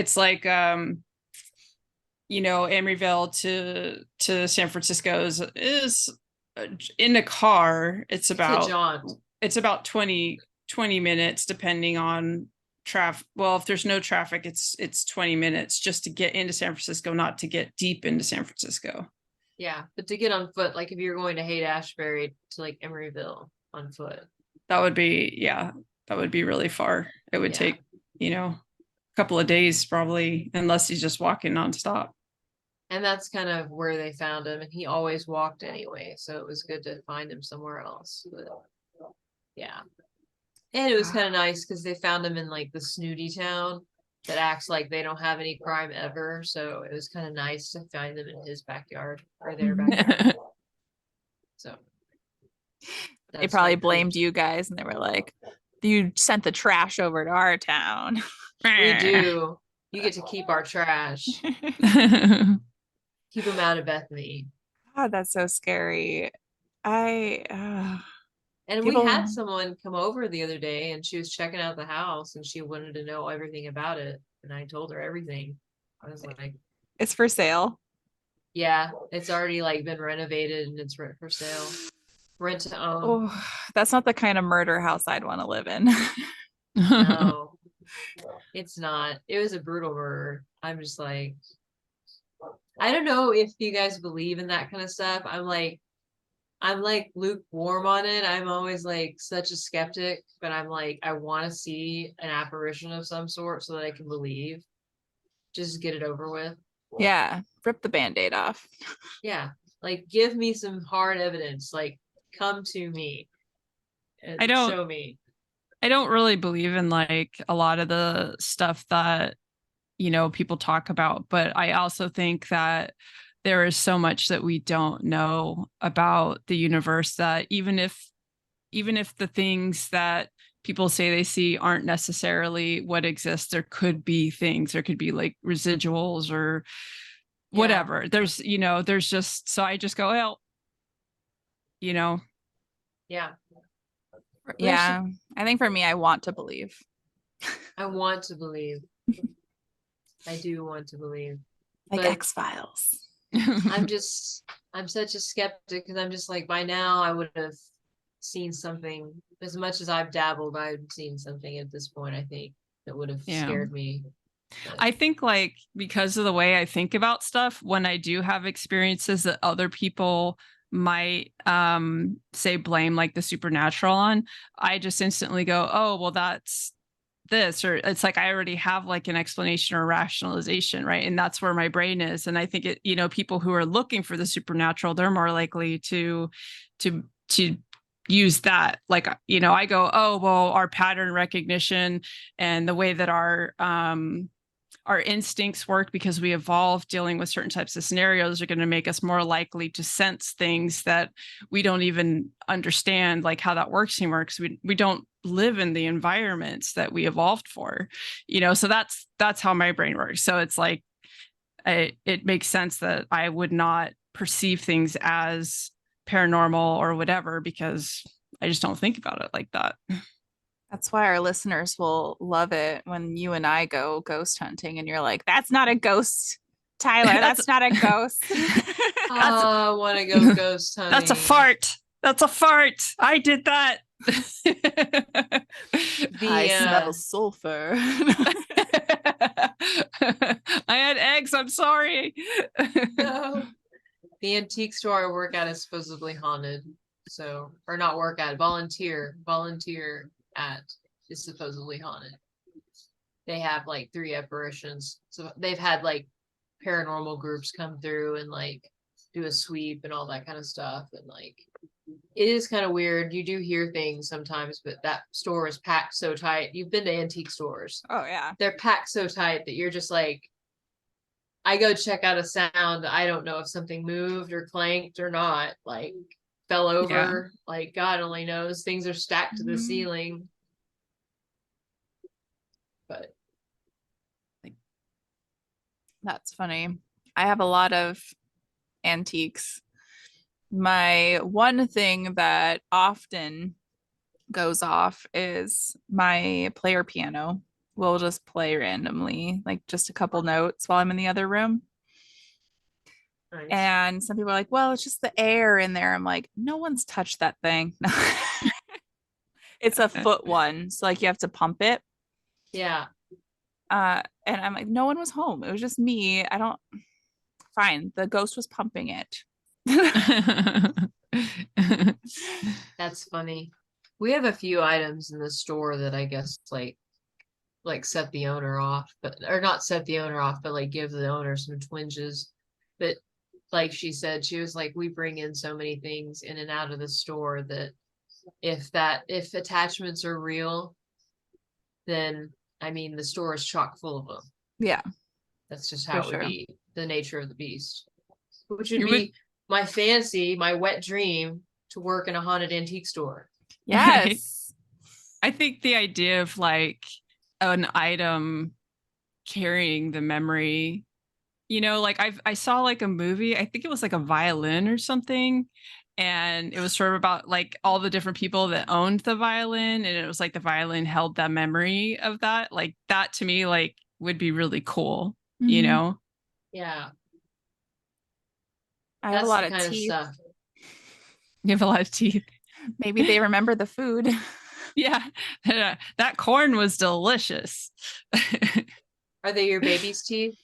Emeryville to San Francisco is in a car. It's It's a about jaunt. 20 minutes depending on traffic. Well, if there's no traffic, it's 20 minutes just to get into San Francisco, not to get deep into San Francisco. Yeah, but to get on foot, like if you're going to Haight-Ashbury to like Emeryville on foot. That would be really far. It would Yeah. take, a couple of days probably, unless he's just walking nonstop. And that's kind of where they found him, and he always walked anyway, so it was good to find him somewhere else. But yeah. And it was kind of nice because they found him in like the snooty town that acts like they don't have any crime ever. So it was kind of nice to find them in his backyard or their backyard. So They that's probably my blamed creep. you guys and they were like, you sent the trash over to our town. We do. You get to keep our trash. Keep them out of Bethany. God, that's so scary. And People- we had someone come over the other day and she was checking out the house and she wanted to know everything about it. And I told her everything. I was like, It's for sale. Yeah, it's already like been renovated and it's rent for sale. Rent to own. Oh, that's not the kind of murder house I'd want to live in. No, it's not. It was a brutal murder. I'm just like, I don't know if you guys believe in that kind of stuff. I'm like lukewarm on it. I'm always like such a skeptic, but I'm like, I want to see an apparition of some sort so that I can believe. Just get it over with. Yeah, rip the band-aid off. Yeah. Like, give me some hard evidence. Like, come to me and I don't show me. I don't really believe in like a lot of the stuff that, you know, people talk about, but I also think that there is so much that we don't know about the universe that even if the things that people say they see aren't necessarily what exists, there could be things, there could be like residuals or whatever. There's, you know, there's just, so I just go, well, you know, Yeah. Yeah, I think for me, I want to believe. I want to believe. I do want to believe. Like But X-Files. I'm such a skeptic because I'm just like, by now I would have seen something. As much as I've dabbled, I've seen something at this point, I think, that would have Yeah. scared me. But I think like because of the way I think about stuff, when I do have experiences that other people might say blame like the supernatural on, I just instantly go, oh, well, that's this, or it's like I already have like an explanation or rationalization, right? And that's where my brain is. And I think it, you know, people who are looking for the supernatural, they're more likely to use that. Like, you know, I go, oh, well, our pattern recognition and the way that our instincts work because we evolved dealing with certain types of scenarios are going to make us more likely to sense things that we don't even understand, like how that works anymore, because we don't live in the environments that we evolved for, you know. So that's how my brain works. So it's like it makes sense that I would not perceive things as paranormal or whatever because I just don't think about it like that. That's why our listeners will love it when you and I go ghost hunting and you're like, that's not a ghost, Tyler. That's not a ghost. I want to go ghost hunting. That's a fart. That's a fart. I did that. I smell sulfur. I had eggs. I'm sorry. No. The antique store I work at is supposedly haunted. So, or not work at, volunteer at is supposedly haunted. They have like 3 apparitions. So they've had like paranormal groups come through and like do a sweep and all that kind of stuff. And like, it is kind of weird. You do hear things sometimes, but that store is packed so tight. You've been to antique stores. Oh, yeah. They're packed so tight that you're just like, I go check out a sound. I don't know if something moved or clanked or not, like fell over. Yeah. Like God only knows. Things are stacked to the ceiling. But that's funny. I have a lot of antiques. My one thing that often goes off is my player piano will just play randomly, like just a couple notes while I'm in the other room. Nice. And some people are like, well, it's just the air in there. I'm like, no one's touched that thing. It's a foot one. So like you have to pump it. Yeah. And I'm like, no one was home. It was just me. Fine. The ghost was pumping it. That's funny. We have a few items in the store that I guess like set the owner off, but or not set the owner off, but like give the owner some twinges. But like she said, she was like, we bring in so many things in and out of the store that if attachments are real, then I mean the store is chock full of them. Yeah. That's just how it would be, the nature of the beast. Which would be my fantasy, my wet dream to work in a haunted antique store. Yes. I think the idea of like an item carrying the memory, you know, like I saw like a movie, I think it was like a violin or something, and it was sort of about like all the different people that owned the violin, and it was like the violin held that memory of that. Like that to me like would be really cool, you know. Yeah. I have a That's lot the of kind of teeth. stuff. You have a lot of teeth. Maybe they remember the food. Yeah. That corn was delicious. Are they your baby's teeth?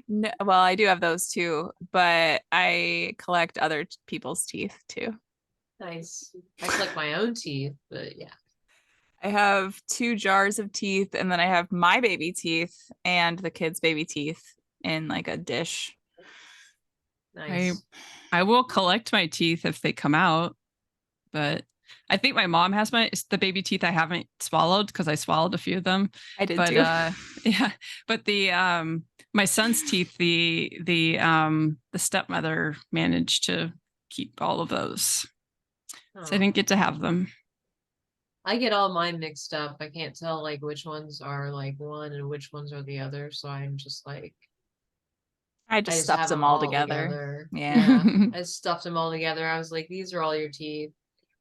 No, well, I do have those too, but I collect other people's teeth too. Nice. I collect my own teeth, but yeah. I have 2 jars of teeth, and then I have my baby teeth and the kids' baby teeth in like a dish. Nice. I will collect my teeth if they come out, but I think my mom has the baby teeth I haven't swallowed because I swallowed a few of them. I did But too. yeah, but the my son's teeth, the stepmother managed to keep all of those. So I Oh. didn't get to have them. I get all mine mixed up. I can't tell like which ones are like one and which ones are the other. So I'm just like, I I just just stuffed have them them all all together. together. Yeah. I stuffed them all together. I was like, these are all your teeth.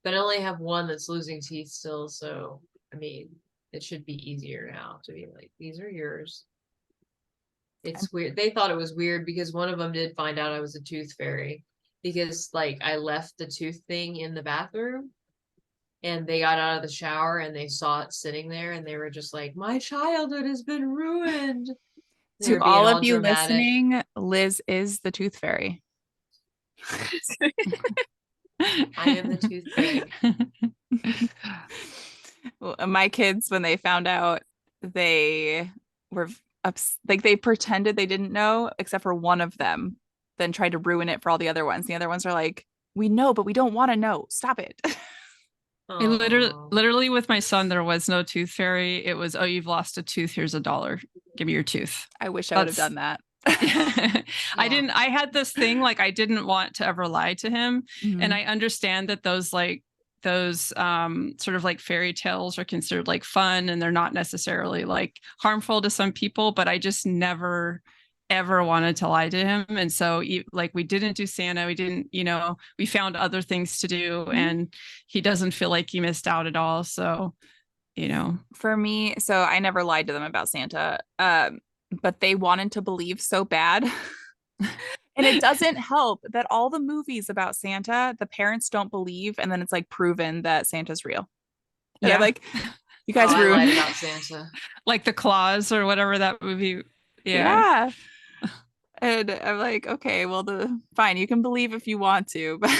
But I only have one that's losing teeth still. So, I mean, it should be easier now to be like, these are yours. It's weird. They thought it was weird because one of them did find out I was a tooth fairy because like I left the tooth thing in the bathroom and they got out of the shower and they saw it sitting there and they were just like, my childhood has been ruined. They To were being all all of you dramatic. listening, Liz is the tooth fairy. I am the tooth fairy. Well, my kids, when they found out, they were like they pretended they didn't know, except for one of them, then tried to ruin it for all the other ones. The other ones are like, we know, but we don't want to know. Stop it. I Aw. literally with my son, there was no tooth fairy. It was, oh, you've lost a tooth. Here's $1. Give me your tooth. I wish I would have That's- done that. I had this thing like I didn't want to ever lie to him. Mhm. And I understand that those sort of like fairy tales are considered like fun and they're not necessarily like harmful to some people, but I just never ever wanted to lie to him. And so like we didn't do Santa, we didn't, we found other things to do and he doesn't feel like he missed out at all. So, For me, so I never lied to them about Santa. But they wanted to believe so bad. And it doesn't help that all the movies about Santa, the parents don't believe, and then it's like proven that Santa's real. Yeah, Yeah. like you guys I ruined lied about Santa. like the Claws or whatever that movie. Yeah. And I'm like, okay, well, fine, you can believe if you want to, but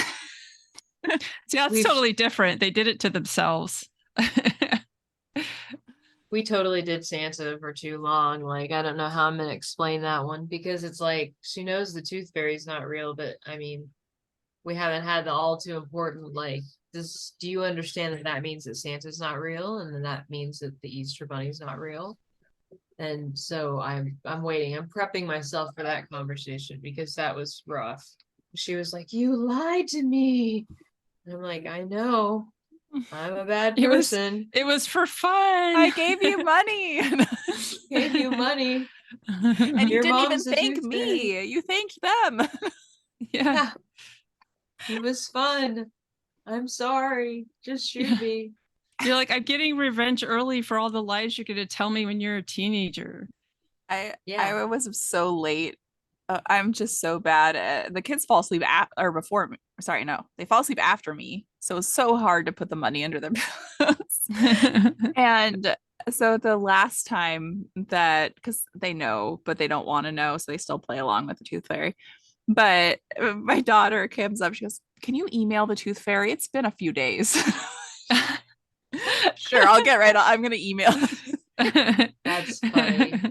See, that's We've- totally different. They did it to themselves. We totally did Santa for too long. Like, I don't know how I'm gonna explain that one because it's like she knows the tooth fairy's not real, but I mean, we haven't had the all too important like do you understand that that means that Santa's not real and then that means that the Easter bunny's not real? And so I'm waiting. I'm prepping myself for that conversation because that was rough. She was like, "You lied to me." And I'm like, "I know. I'm a bad It was- person. It was for fun. I gave you money. Gave you money." And you Your didn't even mom's a thank tooth me. fairy. You thanked them. Yeah. Yeah. It was fun. I'm sorry. Just shoot me. You're like, I'm getting revenge early for all the lies you're going to tell me when you're a teenager. I Yeah. was so late. I'm just so bad at the kids fall asleep or before me. Sorry, no, they fall asleep after me. So it's so hard to put the money under their pillows. And so the last time that, because they know, but they don't want to know, so they still play along with the tooth fairy. But my daughter comes up, she goes, "Can you email the tooth fairy? It's been a few days." Sure, I'll get right on. I'm gonna email. That's funny.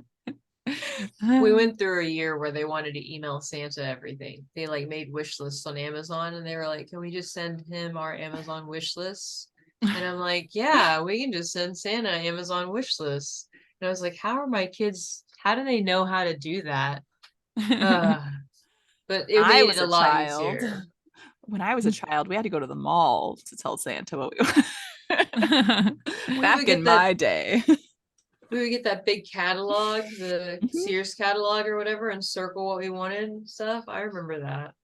We went through a year where they wanted to email Santa everything. They like made wish lists on Amazon and they were like, "Can we just send him our Amazon wish lists?" And I'm like, "Yeah, we can just send Santa Amazon wish lists." And I was like, "How are my kids, how do they know how to do that?" But it I made was it a a lot child. easier. When I was a child, we had to go to the mall to tell Santa what we We back would get in that- my day. We would get that big catalog, the Mhm. Sears catalog or whatever, and circle what we wanted and stuff. I remember that.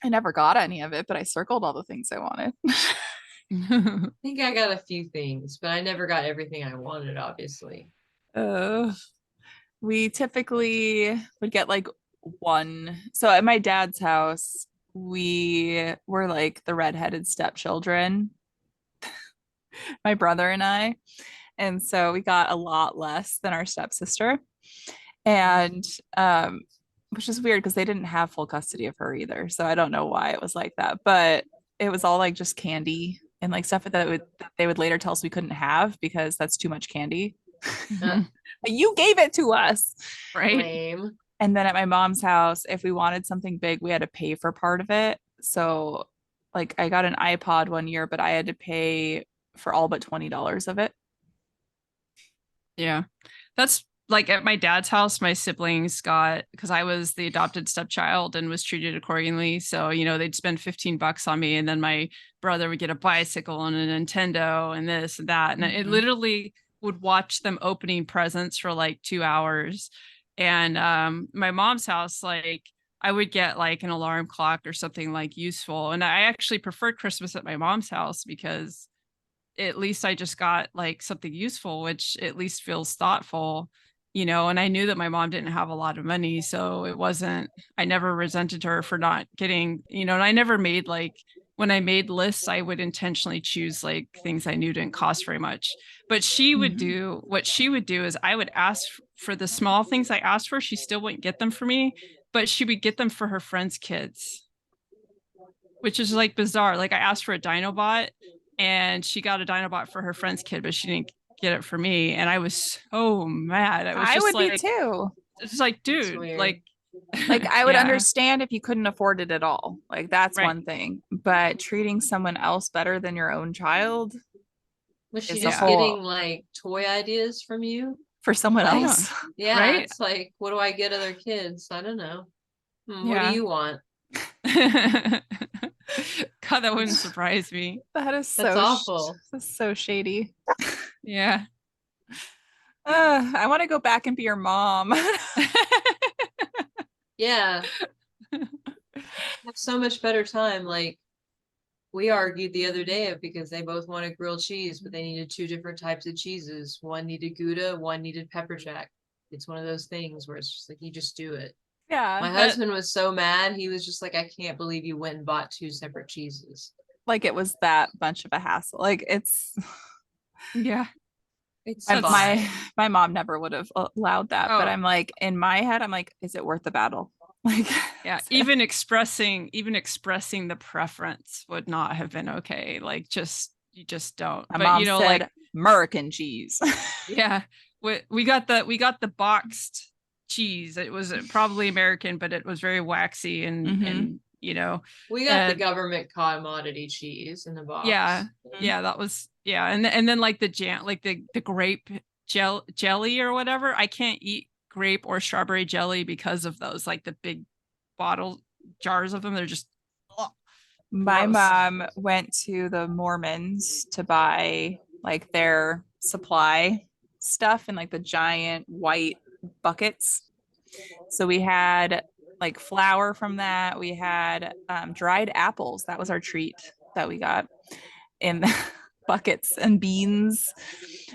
I never got any of it, but I circled all the things I wanted. I think I got a few things, but I never got everything I wanted, obviously. We typically would get like one. So at my dad's house, we were like the redheaded stepchildren, my brother and I. And so we got a lot less than our stepsister. And which is weird because they didn't have full custody of her either. So I don't know why it was like that. But it was all like just candy and like stuff that they would later tell us we couldn't have because that's too much candy. Uh, But you gave it to us. Right. lame. And then at my mom's house, if we wanted something big, we had to pay for part of it. So like I got an iPod one year, but I had to pay for all but $20 of it. Yeah. That's like at my dad's house, my siblings got, because I was the adopted stepchild and was treated accordingly. So, they'd spend $15 on me. And then my brother would get a bicycle and a Nintendo and this and that. And it Mhm. literally would watch them opening presents for like 2 hours. And my mom's house, like I would get like an alarm clock or something like useful. And I actually preferred Christmas at my mom's house because at least I just got like something useful, which at least feels thoughtful, and I knew that my mom didn't have a lot of money. So I never resented her for not getting, and I never made like, when I made lists, I would intentionally choose like things I knew didn't cost very much. But what she would do is I would ask for the small things I asked for. She still wouldn't get them for me, but she would get them for her friends' kids, which is like bizarre. Like I asked for a Dinobot and she got a Dinobot for her friend's kid, but she didn't get it for me. And I was so mad. I was I just would be like, too. it's like, That's dude, weird. like, Like I would yeah, understand if you couldn't afford it at all. Like that's right. one thing. But treating someone else better than your own child Was she is a just Yeah. whole getting like toy ideas from you? for someone I else. Yeah, Right? it's like, what do I get other kids? I don't know. What do Yeah. you want? God, that wouldn't surprise me. That is That's so awful. that's so shady. Yeah. I want to go back and be your mom. Yeah, have so much better time. Like we argued the other day because they both wanted grilled cheese, but they needed two different types of cheeses. One needed Gouda, one needed pepper jack. It's one of those things where it's just like you just do it. My Yeah, husband was so mad. He was just like, I can't believe you went and bought two separate cheeses. like it was that much of a hassle. Like it's Yeah. It's my That's- fine. my mom never would have allowed that. But Oh. I'm like in my head, I'm like, is it worth the battle? Like Yeah, even expressing the preference would not have been okay. Like you just don't. my But mom said like American cheese. yeah, we got the boxed cheese. It was probably American, but it was very waxy and Mhm. and We got the and government commodity cheese in the box. yeah, that was and then like the jam, like the grape jelly or whatever. I can't eat grape or strawberry jelly because of those, like the big bottle jars of them. They're just ugh, My gross. mom went to the Mormons to buy like their supply stuff in like the giant white buckets. So we had like flour from that. We had dried apples. That was our treat that we got in buckets and beans.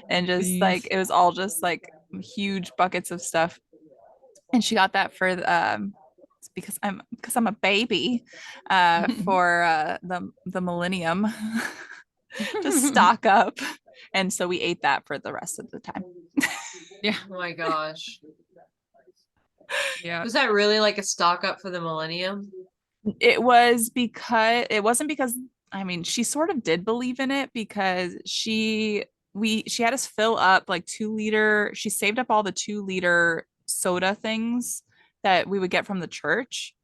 And just like Beans. it was all just like huge buckets of stuff. And she got that for because I'm a baby for the millennium to stock up. And so we ate that for the rest of the time. Yeah, Oh my gosh. yeah. Was that really like a stock up for the millennium? It was because it wasn't because I mean she sort of did believe in it because she had us fill up like 2 liter. She saved up all the 2 liter soda things that we would get from the church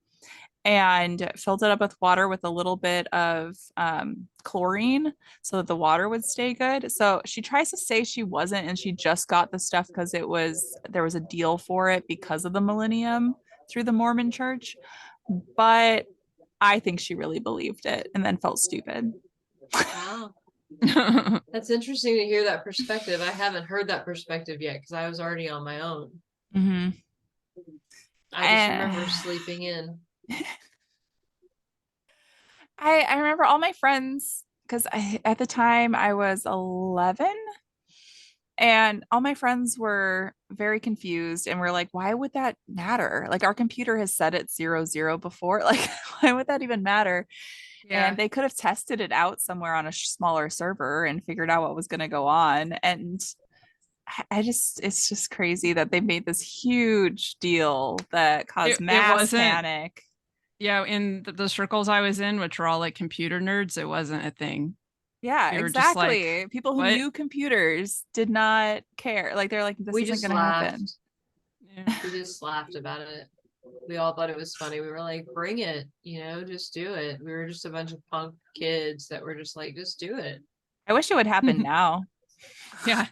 and filled it up with water with a little bit of chlorine so that the water would stay good. So she tries to say she wasn't, and she just got the stuff because there was a deal for it because of the millennium through the Mormon church. But I think she really believed it and then felt stupid. Wow. That's interesting to hear that perspective. I haven't heard that perspective yet because I was already on my own. Mm-hmm. I just remember sleeping in. I remember all my friends because at the time I was 11 and all my friends were very confused and were like, why would that matter? Like our computer has set it 00 before. Like Why would that even matter? Yeah. And they could have tested it out somewhere on a smaller server and figured out what was going to go on. And I just, it's just crazy that they made this huge deal that caused It mass wasn't, panic. yeah, in the circles I was in, which were all like computer nerds, it wasn't a thing. Yeah, We were just like, exactly. People who what? knew computers did not care. Like they're like, this We isn't just going to happen. laughed. Yeah. We just laughed about it. We all thought it was funny. We were like, bring it, just do it. We were just a bunch of punk kids that were just like, just do it. I wish it would happen now. Yeah.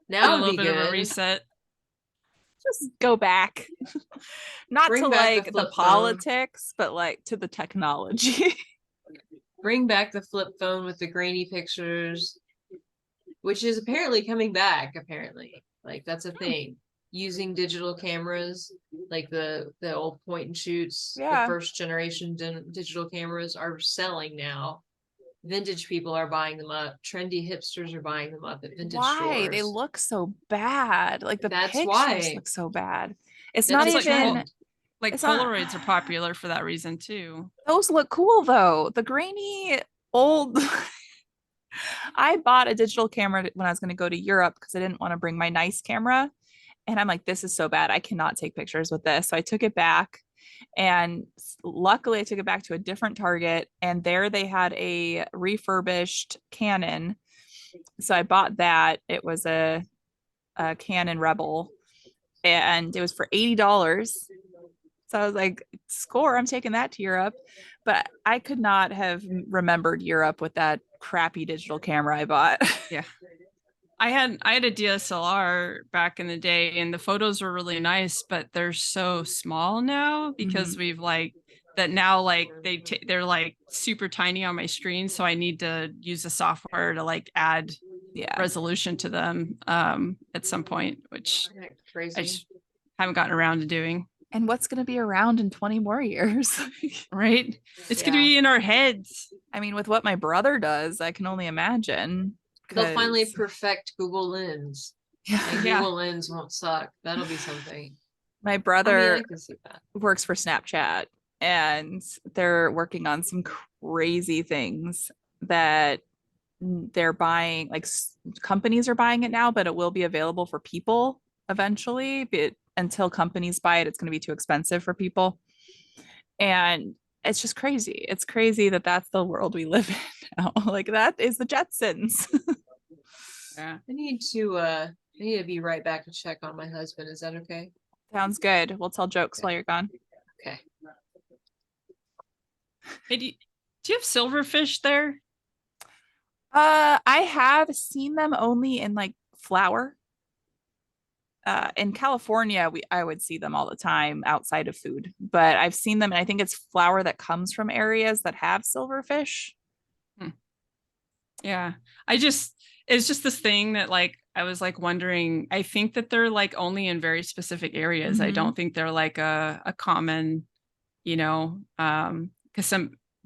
Now A would little be bit of a good. reset. Just go back. Not Bring to back the like the flip phone. politics, but like to the technology. Bring back the flip phone with the grainy pictures, which is apparently coming back, apparently. Like that's a thing. Using digital cameras, like the old point and shoots, Yeah. the first generation digital cameras are selling now. Vintage people are buying them up. Trendy hipsters are buying them up at vintage Why? stores. They look so bad. Like the That's pictures why. look so bad. It's That's not It's a like even trend. Like it's not Polaroids are popular for that reason too. those look cool though. The grainy old I bought a digital camera when I was going to go to Europe because I didn't want to bring my nice camera. And I'm like, this is so bad. I cannot take pictures with this. So I took it back. And luckily, I took it back to a different Target. And there they had a refurbished Canon. So I bought that. It was a Canon Rebel. And it was for $80. So I was like, score, I'm taking that to Europe. But I could not have remembered Europe with that crappy digital camera I bought. Yeah. I had a DSLR back in the day and the photos were really nice, but they're so small now because we've like that now like they're like super tiny on my screen, so I need to use the software to like add Yeah. resolution to them at some point, which Isn't that I crazy. just haven't gotten around to doing. And what's going to be around in 20 more years? Right? It's gonna Yeah. be in our heads. I mean, with what my brother does, I can only imagine. They'll finally 'cause- perfect Google Lens. And Yeah. Google Lens won't suck. That'll be something. my I mean, brother I can see that. works for Snapchat and they're working on some crazy things that they're buying, like companies are buying it now, but it will be available for people eventually. But until companies buy it, it's going to be too expensive for people. And it's just crazy. It's crazy that that's the world we live in now. Like that is the Jetsons. Yeah. I need to be right back to check on my husband. Is that okay? Sounds good. We'll tell jokes while you're gone. Okay. Hey, do you have silverfish there? I have seen them only in like flour. In California, I would see them all the time outside of food, but I've seen them, and I think it's flour that comes from areas that have silverfish. Yeah. It's just this thing that like I was like wondering, I think that they're like only in very specific areas. I Mhm. don't think they're like a common, because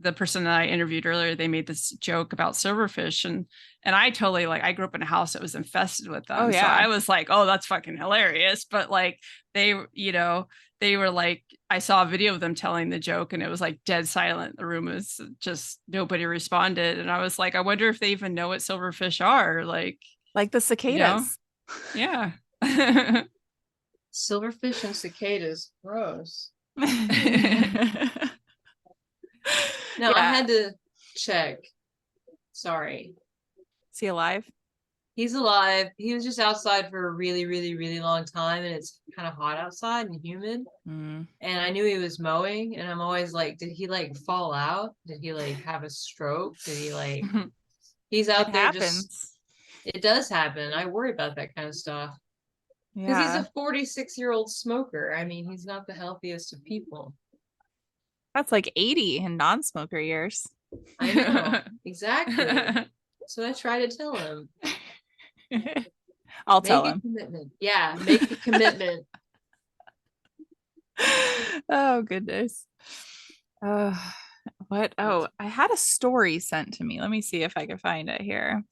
the person that I interviewed earlier, they made this joke about silverfish and I totally like I grew up in a house that was infested with them. Oh, So yeah. I was like, oh, that's fucking hilarious. But like they were like, I saw a video of them telling the joke and it was like dead silent. The room was just nobody responded. And I was like, I wonder if they even know what silverfish are. Like Like the cicadas. yeah. Silverfish and cicadas. Gross. No, I Yeah. had to check. Sorry. Is he alive? He's alive. He was just outside for a really, really, really long time, and it's kind of hot outside and humid. Mm. And I knew he was mowing, and I'm always like, did he like fall out? Did he like have a stroke? Did he like? He's out It there happens. just. It does happen. I worry about that kind of stuff because Yeah. he's a 46-year-old smoker. I mean, he's not the healthiest of people. That's like 80 in non-smoker years. I know exactly. So I try to tell him. I'll Make tell a him. commitment. Yeah, make a commitment. Oh goodness. What? Oh, I had a story sent to me. Let me see if I can find it here.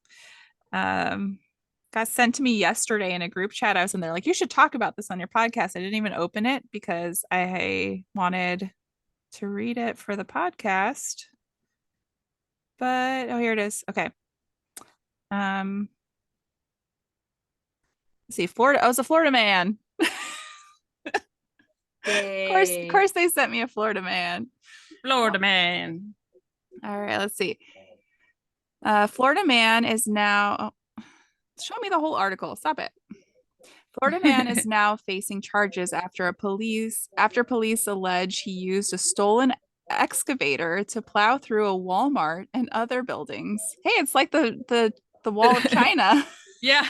Got sent to me yesterday in a group chat. I was in there like, you should talk about this on your podcast. I didn't even open it because I wanted to read it for the podcast. But here it is. Okay. Let's see, Florida. I was a Florida man. Of course, they sent me a Florida man. Florida man. All right, let's see. Florida man is now. Show me the whole article. Stop it. Florida man is now facing charges after police allege he used a stolen excavator to plow through a Walmart and other buildings. Hey, it's like the wall of China. Yeah.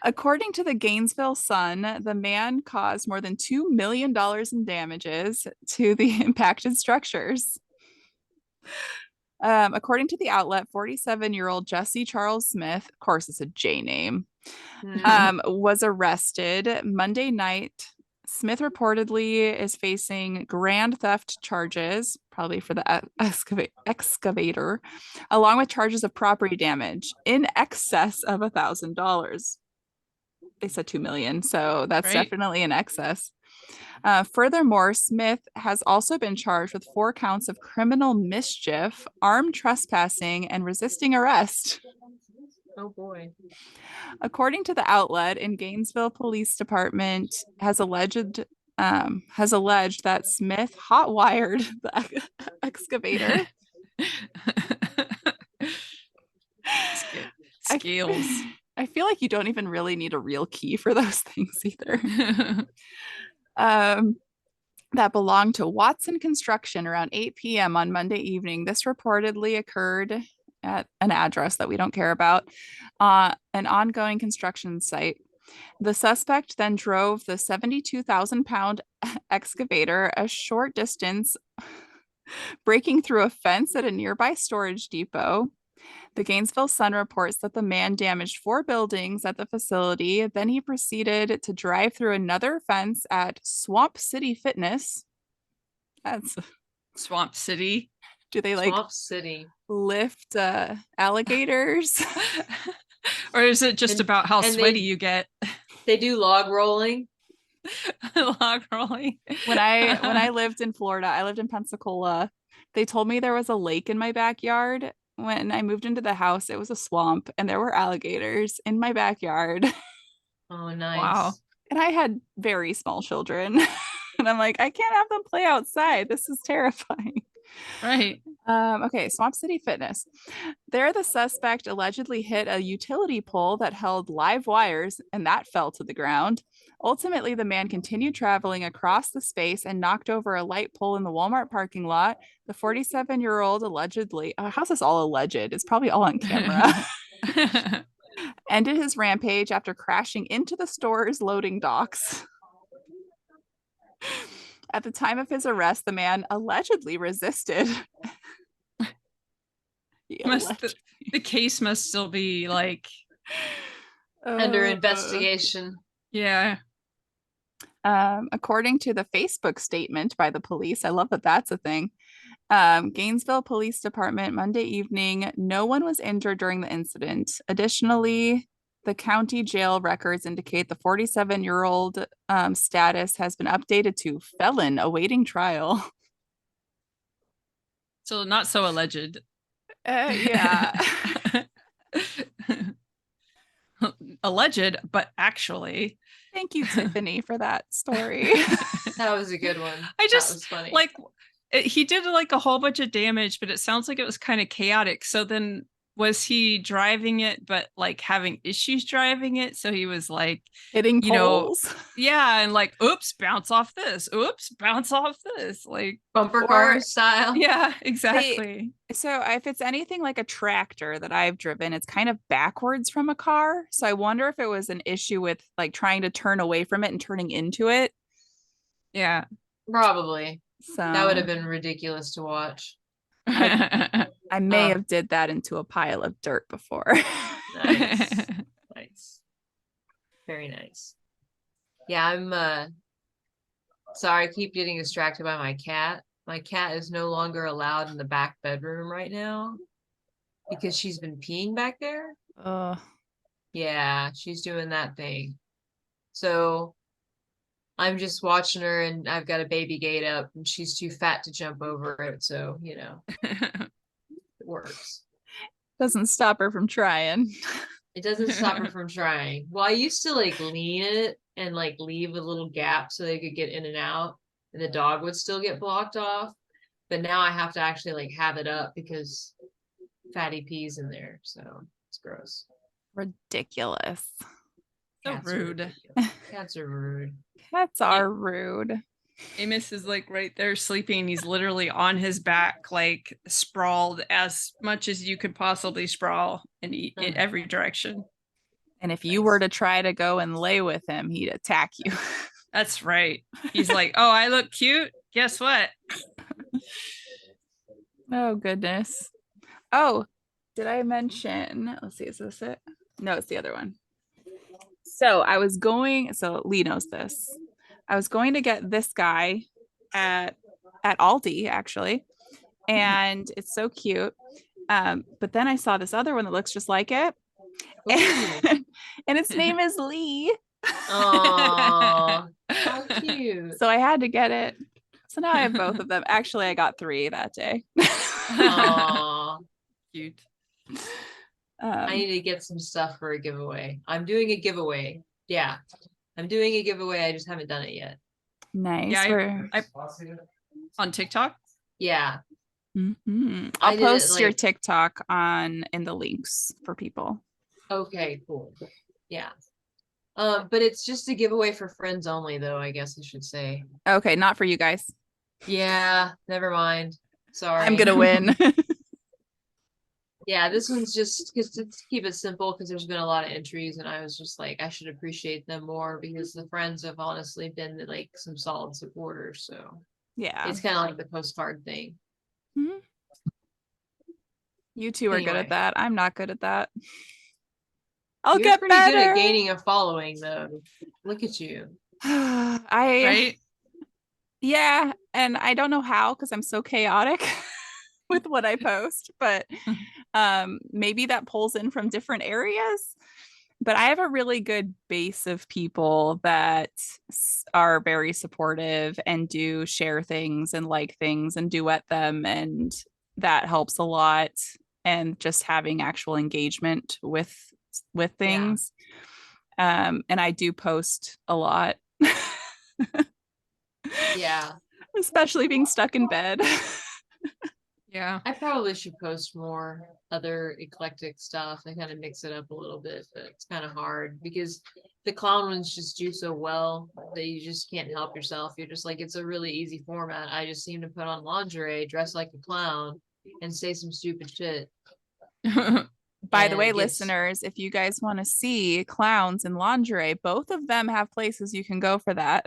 According to the Gainesville Sun, the man caused more than $2 million in damages to the impacted structures. According to the outlet, 47-year-old Jesse Charles Smith, of course it's a J name, was arrested Monday night. Smith reportedly is facing grand theft charges, probably for the excavator, along with charges of property damage in excess of $1,000. They said 2 million, so that's Right. definitely in excess. Furthermore, Smith has also been charged with 4 counts of criminal mischief, armed trespassing, and resisting arrest. Oh boy. According to the outlet, in Gainesville Police Department has alleged that Smith hot-wired the excavator. Skills. I feel like you don't even really need a real key for those things either. That belonged to Watson Construction around 8 p.m. on Monday evening. This reportedly occurred at an address that we don't care about, an ongoing construction site. The suspect then drove the 72,000-pound excavator a short distance, breaking through a fence at a nearby storage depot. The Gainesville Sun reports that the man damaged 4 buildings at the facility. Then he proceeded to drive through another fence at Swamp City Fitness. That's Swamp City. Do they like Swamp City lift alligators? Or is it just about how sweaty you get? They do log rolling. Log rolling. When I lived in Florida, I lived in Pensacola. They told me there was a lake in my backyard. When I moved into the house, it was a swamp and there were alligators in my backyard. Oh, nice. Wow. And I had very small children. And I'm like, I can't have them play outside. This is terrifying. Right. Okay, Swamp City Fitness. There, the suspect allegedly hit a utility pole that held live wires, and that fell to the ground. Ultimately, the man continued traveling across the space and knocked over a light pole in the Walmart parking lot. The 47-year-old allegedly, how's this all alleged? It's probably all on camera. Ended his rampage after crashing into the store's loading docks. At the time of his arrest, the man allegedly resisted. The case must still be like under investigation. Yeah. According to the Facebook statement by the police, I love that that's a thing. Gainesville Police Department, Monday evening, no one was injured during the incident. Additionally, the county jail records indicate the 47-year-old status has been updated to felon awaiting trial. So not so alleged. Yeah. Alleged, but actually. Thank you, Tiffany, for that story. That was a good one. I just that was funny. like he did like a whole bunch of damage, but it sounds like it was kind of chaotic. So then was he driving it, but like having issues driving it? So he was like hitting poles. Yeah, and like, oops, bounce off this. Oops, bounce off this. Like bumper car style. Yeah, exactly. So if it's anything like a tractor that I've driven, it's kind of backwards from a car. So I wonder if it was an issue with like trying to turn away from it and turning into it. Yeah, probably. So that would have been ridiculous to watch. I may have did that into a pile of dirt before. Nice. Nice. Very nice. Yeah, I'm sorry, I keep getting distracted by my cat. My cat is no longer allowed in the back bedroom right now because she's been peeing back there. Yeah, she's doing that thing. So I'm just watching her and I've got a baby gate up and she's too fat to jump over it. So, it works. Doesn't stop her from trying. It doesn't stop her from trying. Well, I used to like lean it and like leave a little gap so they could get in and out and the dog would still get blocked off. But now I have to actually like have it up because fatty peas in there. So it's gross. Ridiculous. So Cats are rude. ridiculous. Cats are rude. Cats are rude. Amos is like right there sleeping. He's literally on his back, like sprawled as much as you could possibly sprawl and eat in every direction. And if you were to try to go and lay with him, he'd attack you. That's right. He's like, oh, I look cute. Guess what? Oh, goodness. Oh, did I mention? Let's see, is this it? No, it's the other one. So Lee knows this. I was going to get this guy at Aldi, actually. And it's so cute. But then I saw this other one that looks just like it. And its name is Lee. Oh, how cute. So I had to get it. So now I have both of them. Actually, I got 3 that day. Aw. Cute. I need to get some stuff for a giveaway. I'm doing a giveaway. Yeah. I'm doing a giveaway. I just haven't done it yet. Nice. Yeah, on TikTok. Yeah. I'll I did it, post your like- TikTok in the links for people. Okay, cool. Yeah. But it's just a giveaway for friends only, though, I guess I should say. Okay, not for you guys. Yeah, never mind. Sorry. I'm gonna win. Yeah, this one's just because to keep it simple, because there's been a lot of entries, and I was just like, I should appreciate them more because the friends have honestly been like some solid supporters. So Yeah. it's kind of like the postcard thing. Mhm. You two are good Anyway. at that. I'm not good at that. I'll You're get pretty better. good at gaining a following, though. Look at you. Right? Yeah, and I don't know how because I'm so chaotic with what I post, but maybe that pulls in from different areas. But I have a really good base of people that are very supportive and do share things and like things and duet them, and that helps a lot. And just having actual engagement with things. And I do post a lot. Yeah. Especially being stuck in bed. Yeah. I probably should post more other eclectic stuff and kind of mix it up a little bit, but it's kind of hard because the clown ones just do so well that you just can't help yourself. You're just like, it's a really easy format. I just seem to put on lingerie, dress like a clown, and say some stupid shit. By the And way, it gets- listeners, if you guys want to see clowns in lingerie, both of them have places you can go for that.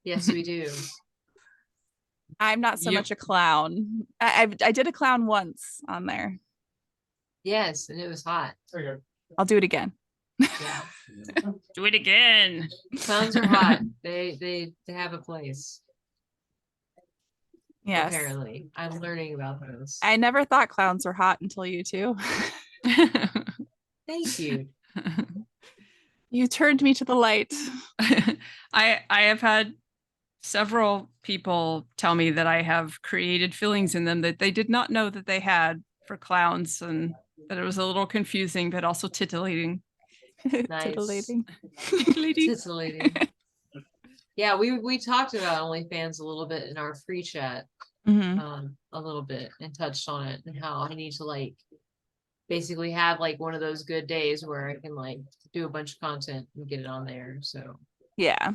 Yes, we do. I'm not so Yep. much a clown. I did a clown once on there. Yes, and it was hot. Okay. I'll do it again. Yeah. Do it again. Clowns are hot. They have a place. Yes. Apparently. I'm learning about those. I never thought clowns were hot until you two. Thank you. You turned me to the light. I have had several people tell me that I have created feelings in them that they did not know that they had for clowns, and that it was a little confusing but also tittillating. Nice. Titillating. Titillating. Titillating. Yeah, we talked about OnlyFans a little bit in our free chat, Mhm. a little bit, and touched on it and how I need to like basically have like one of those good days where I can like do a bunch of content and get it on there. So Yeah.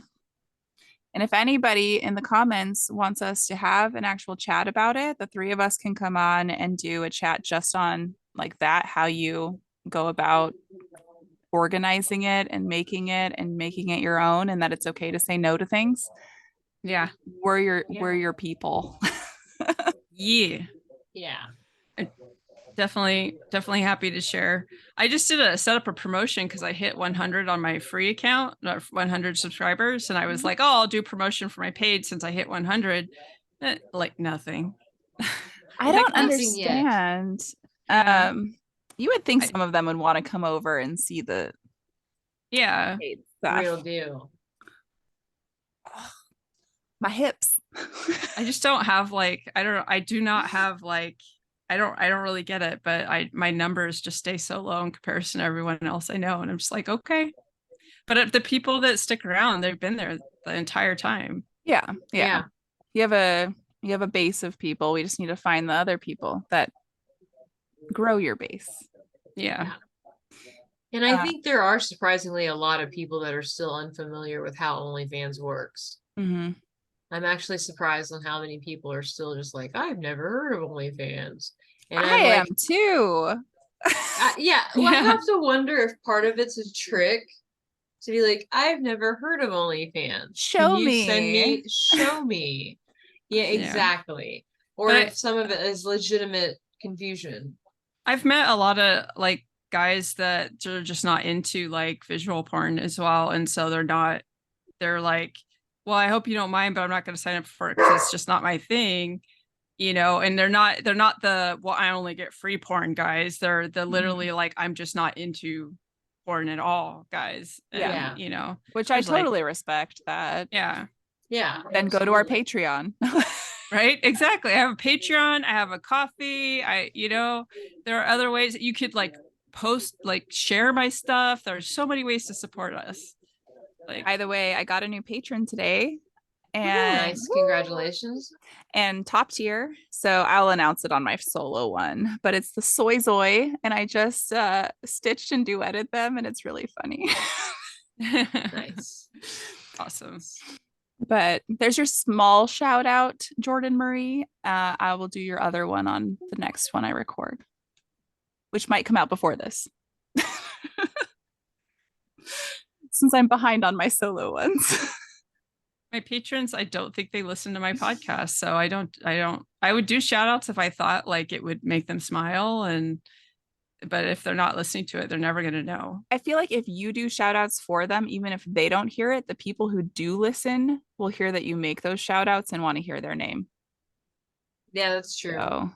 And if anybody in the comments wants us to have an actual chat about it, the 3 of us can come on and do a chat just on like that, how you go about organizing it and making it your own, and that it's okay to say no to things. Yeah. We're your people. Yeah. yeah. Definitely happy to share. I just did set up a promotion because I hit 100 on my free account, not 100 subscribers, and I was like, oh, I'll do promotion for my paid since I hit 100. Like nothing. I don't nothing yet. understand. Yeah. You would think I- some of them would want to come over and see the Yeah. paid stuff. Real deal. My hips. I just don't have like, I do not have like, I don't really get it, but my numbers just stay so low in comparison to everyone else I know. And I'm just like, okay. But the people that stick around, they've been there the entire time. Yeah. Yeah. You have a base of people. We just need to find the other people that grow your base. Yeah. And I Uh, think there are surprisingly a lot of people that are still unfamiliar with how OnlyFans works. mhm. I'm actually surprised on how many people are still just like, I've never heard of OnlyFans. And I I'm like, am too. yeah, well, I Yeah. have to wonder if part of it's a trick to be like, I've never heard of OnlyFans. Show Can you send me. show me? Yeah, Yeah. exactly. Or But if some of it is legitimate confusion. I've met a lot of like guys that are just not into like visual porn as well. And so they're like, well, I hope you don't mind, but I'm not going to sign up for it because it's just not my thing, and they're not the, well, I only get free porn guys. They're literally like, I'm just not into porn at all, guys. Yeah. And, Which I there's like, totally respect that. yeah. Yeah. Then go to our absolutely. Patreon. Right, exactly. I have a Patreon, I have a coffee, there are other ways that you could like post, like share my stuff. There's so many ways to support us. Like, By the way, I got a new patron today, and Nice. Congratulations. and top tier. So I'll announce it on my solo one, but it's the Soy Zoy, and I just stitched and duetted them, and it's really funny. Nice. awesome. But there's your small shout out, Jordan Marie. I will do your other one on the next one I record, which might come out before this. Since I'm behind on my solo ones. My patrons, I don't think they listen to my podcast, so I would do shout outs if I thought like it would make them smile, but if they're not listening to it, they're never going to know. I feel like if you do shout outs for them, even if they don't hear it, the people who do listen will hear that you make those shout outs and want to hear their name. Yeah, that's true. So,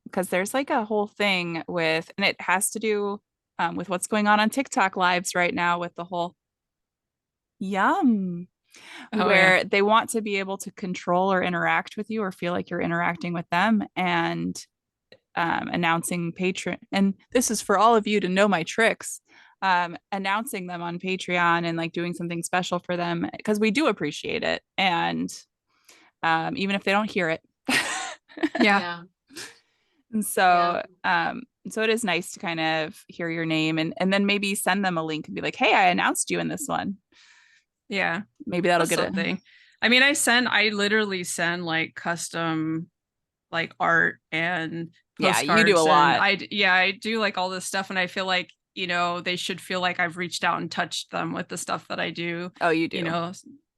because there's like a whole thing with, and it has to do with what's going on TikTok lives right now with the whole yum, Oh, where yeah. they want to be able to control or interact with you or feel like you're interacting with them, and announcing patron, and this is for all of you to know my tricks, announcing them on Patreon and like doing something special for them because we do appreciate it, and even if they don't hear it. Yeah. And so so it is nice to kind of hear your name, and then maybe send them a link and be like, hey, I announced you in this one. Yeah. Maybe that'll That's get something. I mean, I literally send like custom like art and Yeah, postcards. you do a lot. I do like all this stuff, and I feel like, they should feel like I've reached out and touched them with the stuff that I do. Oh, you do.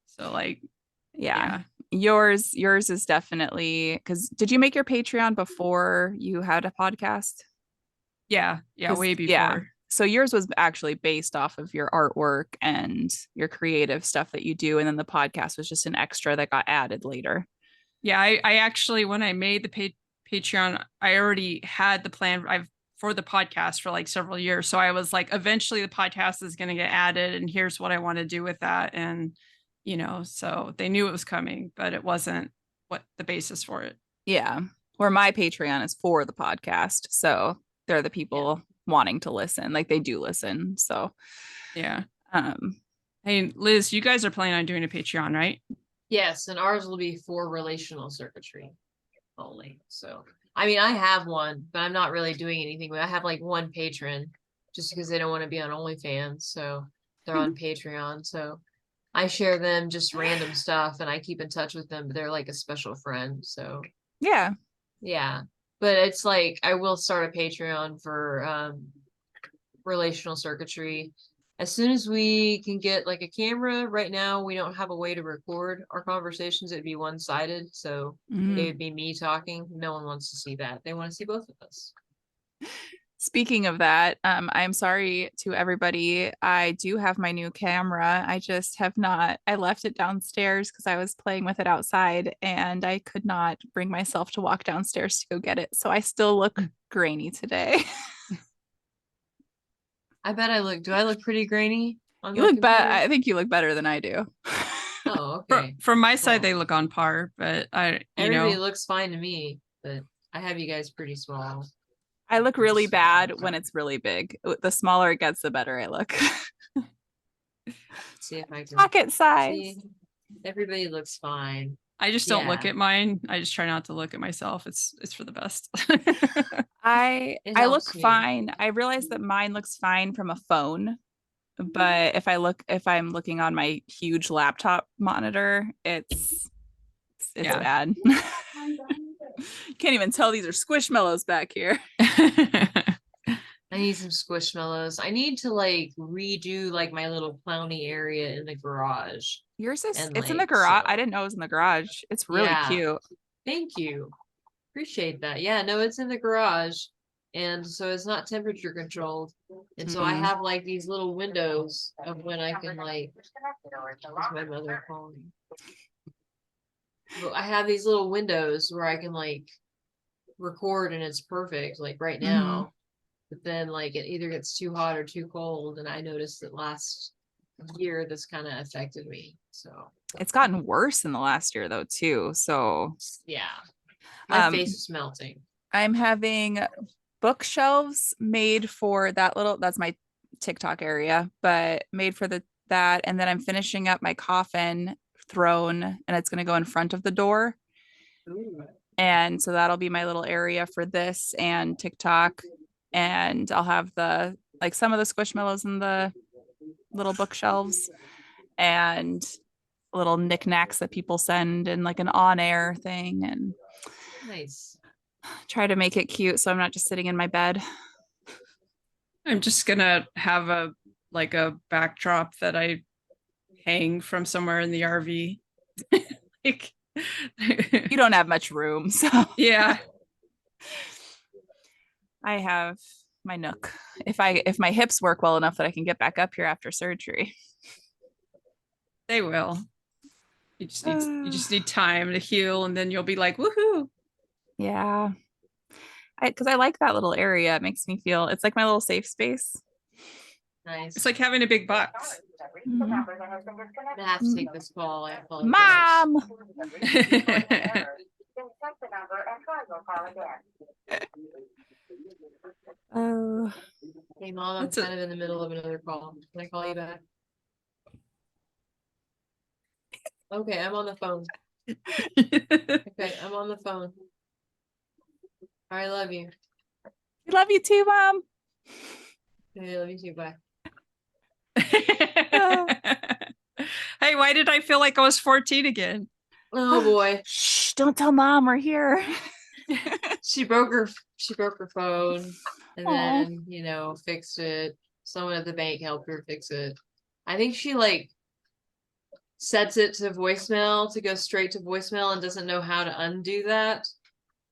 So like, yeah. Yours is definitely, because did you make your Patreon before you had a podcast? Yeah, way before. Yeah. So yours was actually based off of your artwork and your creative stuff that you do, and then the podcast was just an extra that got added later. Yeah, I actually, when I made the Patreon, I already had the plan for the podcast for like several years. So I was like, eventually the podcast is going to get added, and here's what I want to do with that. And, so they knew it was coming, but it wasn't what the basis for it. Yeah. Where my Patreon is for the podcast. So they're the people wanting to listen. Like they do listen. So yeah. Hey, Liz, you guys are planning on doing a Patreon, right? Yes, and ours will be for relational circuitry only. So, I mean, I have one, but I'm not really doing anything. But I have like one patron just because they don't want to be on OnlyFans. So they're on Patreon. So I share them just random stuff and I keep in touch with them, but they're like a special friend. So yeah. But it's like I will start a Patreon for relational circuitry as soon as we can get like a camera. Right now we don't have a way to record our conversations. It'd be one-sided, so it would be me talking. No one wants to see that. They want to see both of us. Speaking of that, I'm sorry to everybody. I do have my new camera. I just have not, I left it downstairs because I was playing with it outside, and I could not bring myself to walk downstairs to go get it. So I still look grainy today. I bet do I look pretty grainy? You look better. I think you look better than I do. Oh, okay. From my side, Well, they look on par, but everybody looks fine to me, but I have you guys pretty small. I look really bad when it's really big. The smaller it gets, the better I look. See if I can Pocket size. see. Everybody looks fine. I just don't look Yeah. at mine. I just try not to look at myself. It's for the best. I It look helps me. fine. I realize that mine looks fine from a phone, but if I'm looking on my huge laptop monitor, it's Yeah. bad. Can't even tell these are squishmallows back here. I need some squishmallows. I need to like redo like my little clowny area in the garage. Yours is And, it's in the like, garage. so- I didn't know it was in the garage. It's really Yeah. cute. Thank you. Appreciate that. Yeah, no, it's in the garage. And so it's not temperature controlled. And so I Mhm. have like these little windows of when I can like is my mother calling. But I have these little windows where I can like record and it's perfect, like right now. But then like it either gets too hot or too cold. And I noticed that last year this kind of affected me. So It's gotten worse in the last year though too. So yeah. My Um, face is melting. I'm having bookshelves made for that's my TikTok area, but made for that. And then I'm finishing up my coffin throne and it's going to go in front of the door. Ooh. And so that'll be my little area for this and TikTok. And I'll have some of the squishmallows in the little bookshelves and little knickknacks that people send and like an on-air thing and Nice. try to make it cute so I'm not just sitting in my bed. I'm just gonna have a backdrop that I hang from somewhere in the RV. Like, You don't have much room, so yeah. I have my nook. If my hips work well enough that I can get back up here after surgery. They will. You just need time to heal, and then you'll be like, woohoo. Yeah. Because I like that little area. It makes me feel it's like my little safe space. Nice. It's like having a big box. Mhm. I'm gonna have to take this call. I apologize. Mom. Oh, Hey mom, I'm That's a- kind of in the middle of another call. Can I call you back? Okay, I'm on the phone. Okay, I'm on the phone. I love you. I love you too, Mom. I love you too. Bye. Hey, why did I feel like I was 14 again? Oh boy. Shh, don't tell Mom we're here. She broke her phone and Aw. then, fixed it. Someone at the bank helped her fix it. I think she like sets it to voicemail to go straight to voicemail and doesn't know how to undo that.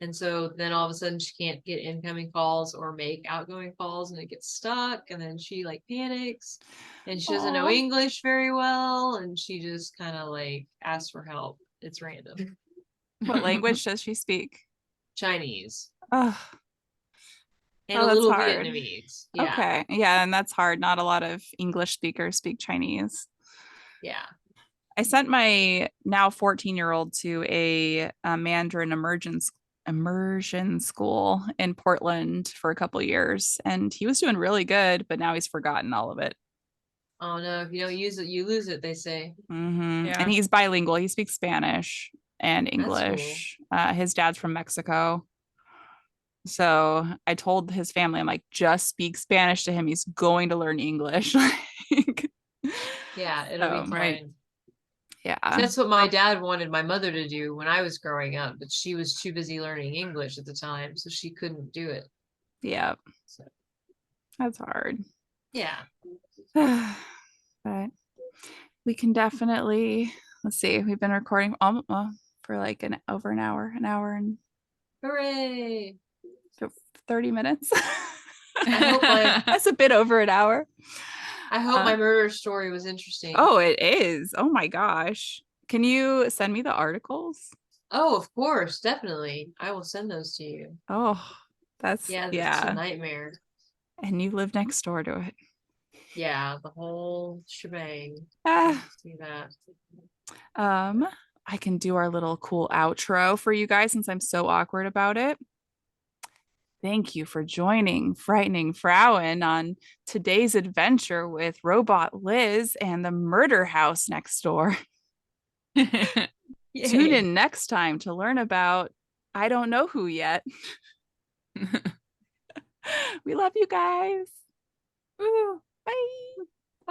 And so then all of a sudden she can't get incoming calls or make outgoing calls and it gets stuck and then she like panics and she doesn't know Aw. English very well and she just kind of like asks for help. It's random. What language does she speak? Chinese Oh, and Oh, a that's little hard. Vietnamese. Yeah. okay. Yeah, and that's hard. Not a lot of English speakers speak Chinese. Yeah. I sent my now 14-year-old to a Mandarin immersion school in Portland for a couple years, and he was doing really good, but now he's forgotten all of it. Oh no, if you don't use it, you lose it, they say. Yeah. And he's bilingual. He speaks Spanish and That's cool. English. His dad's from Mexico. So I told his family, I'm like, just speak Spanish to him. He's going to learn English. Yeah, it'll be So, fine. right. Yeah. That's what my dad wanted my mother to do when I was growing up, but she was too busy learning English at the time, so she couldn't do it. Yeah. So, That's hard. yeah. But we can definitely, let's see, we've been recording for like over an hour and Hooray. 30 minutes. hope That's a bit over an hour. I hope my murder story was interesting. Oh, it is. Oh my gosh. Can you send me the articles? Oh, of course, definitely. I will send those to you. Oh, that's That's a nightmare. And you live next door to it. Yeah, the whole shebang. Ah, See that. I can do our little cool outro for you guys since I'm so awkward about it. Thank you for joining Frightening Frauen on today's adventure with Robot Liz and the murder house next door. Tune Yay. in next time to learn about I don't know who yet. We love you guys.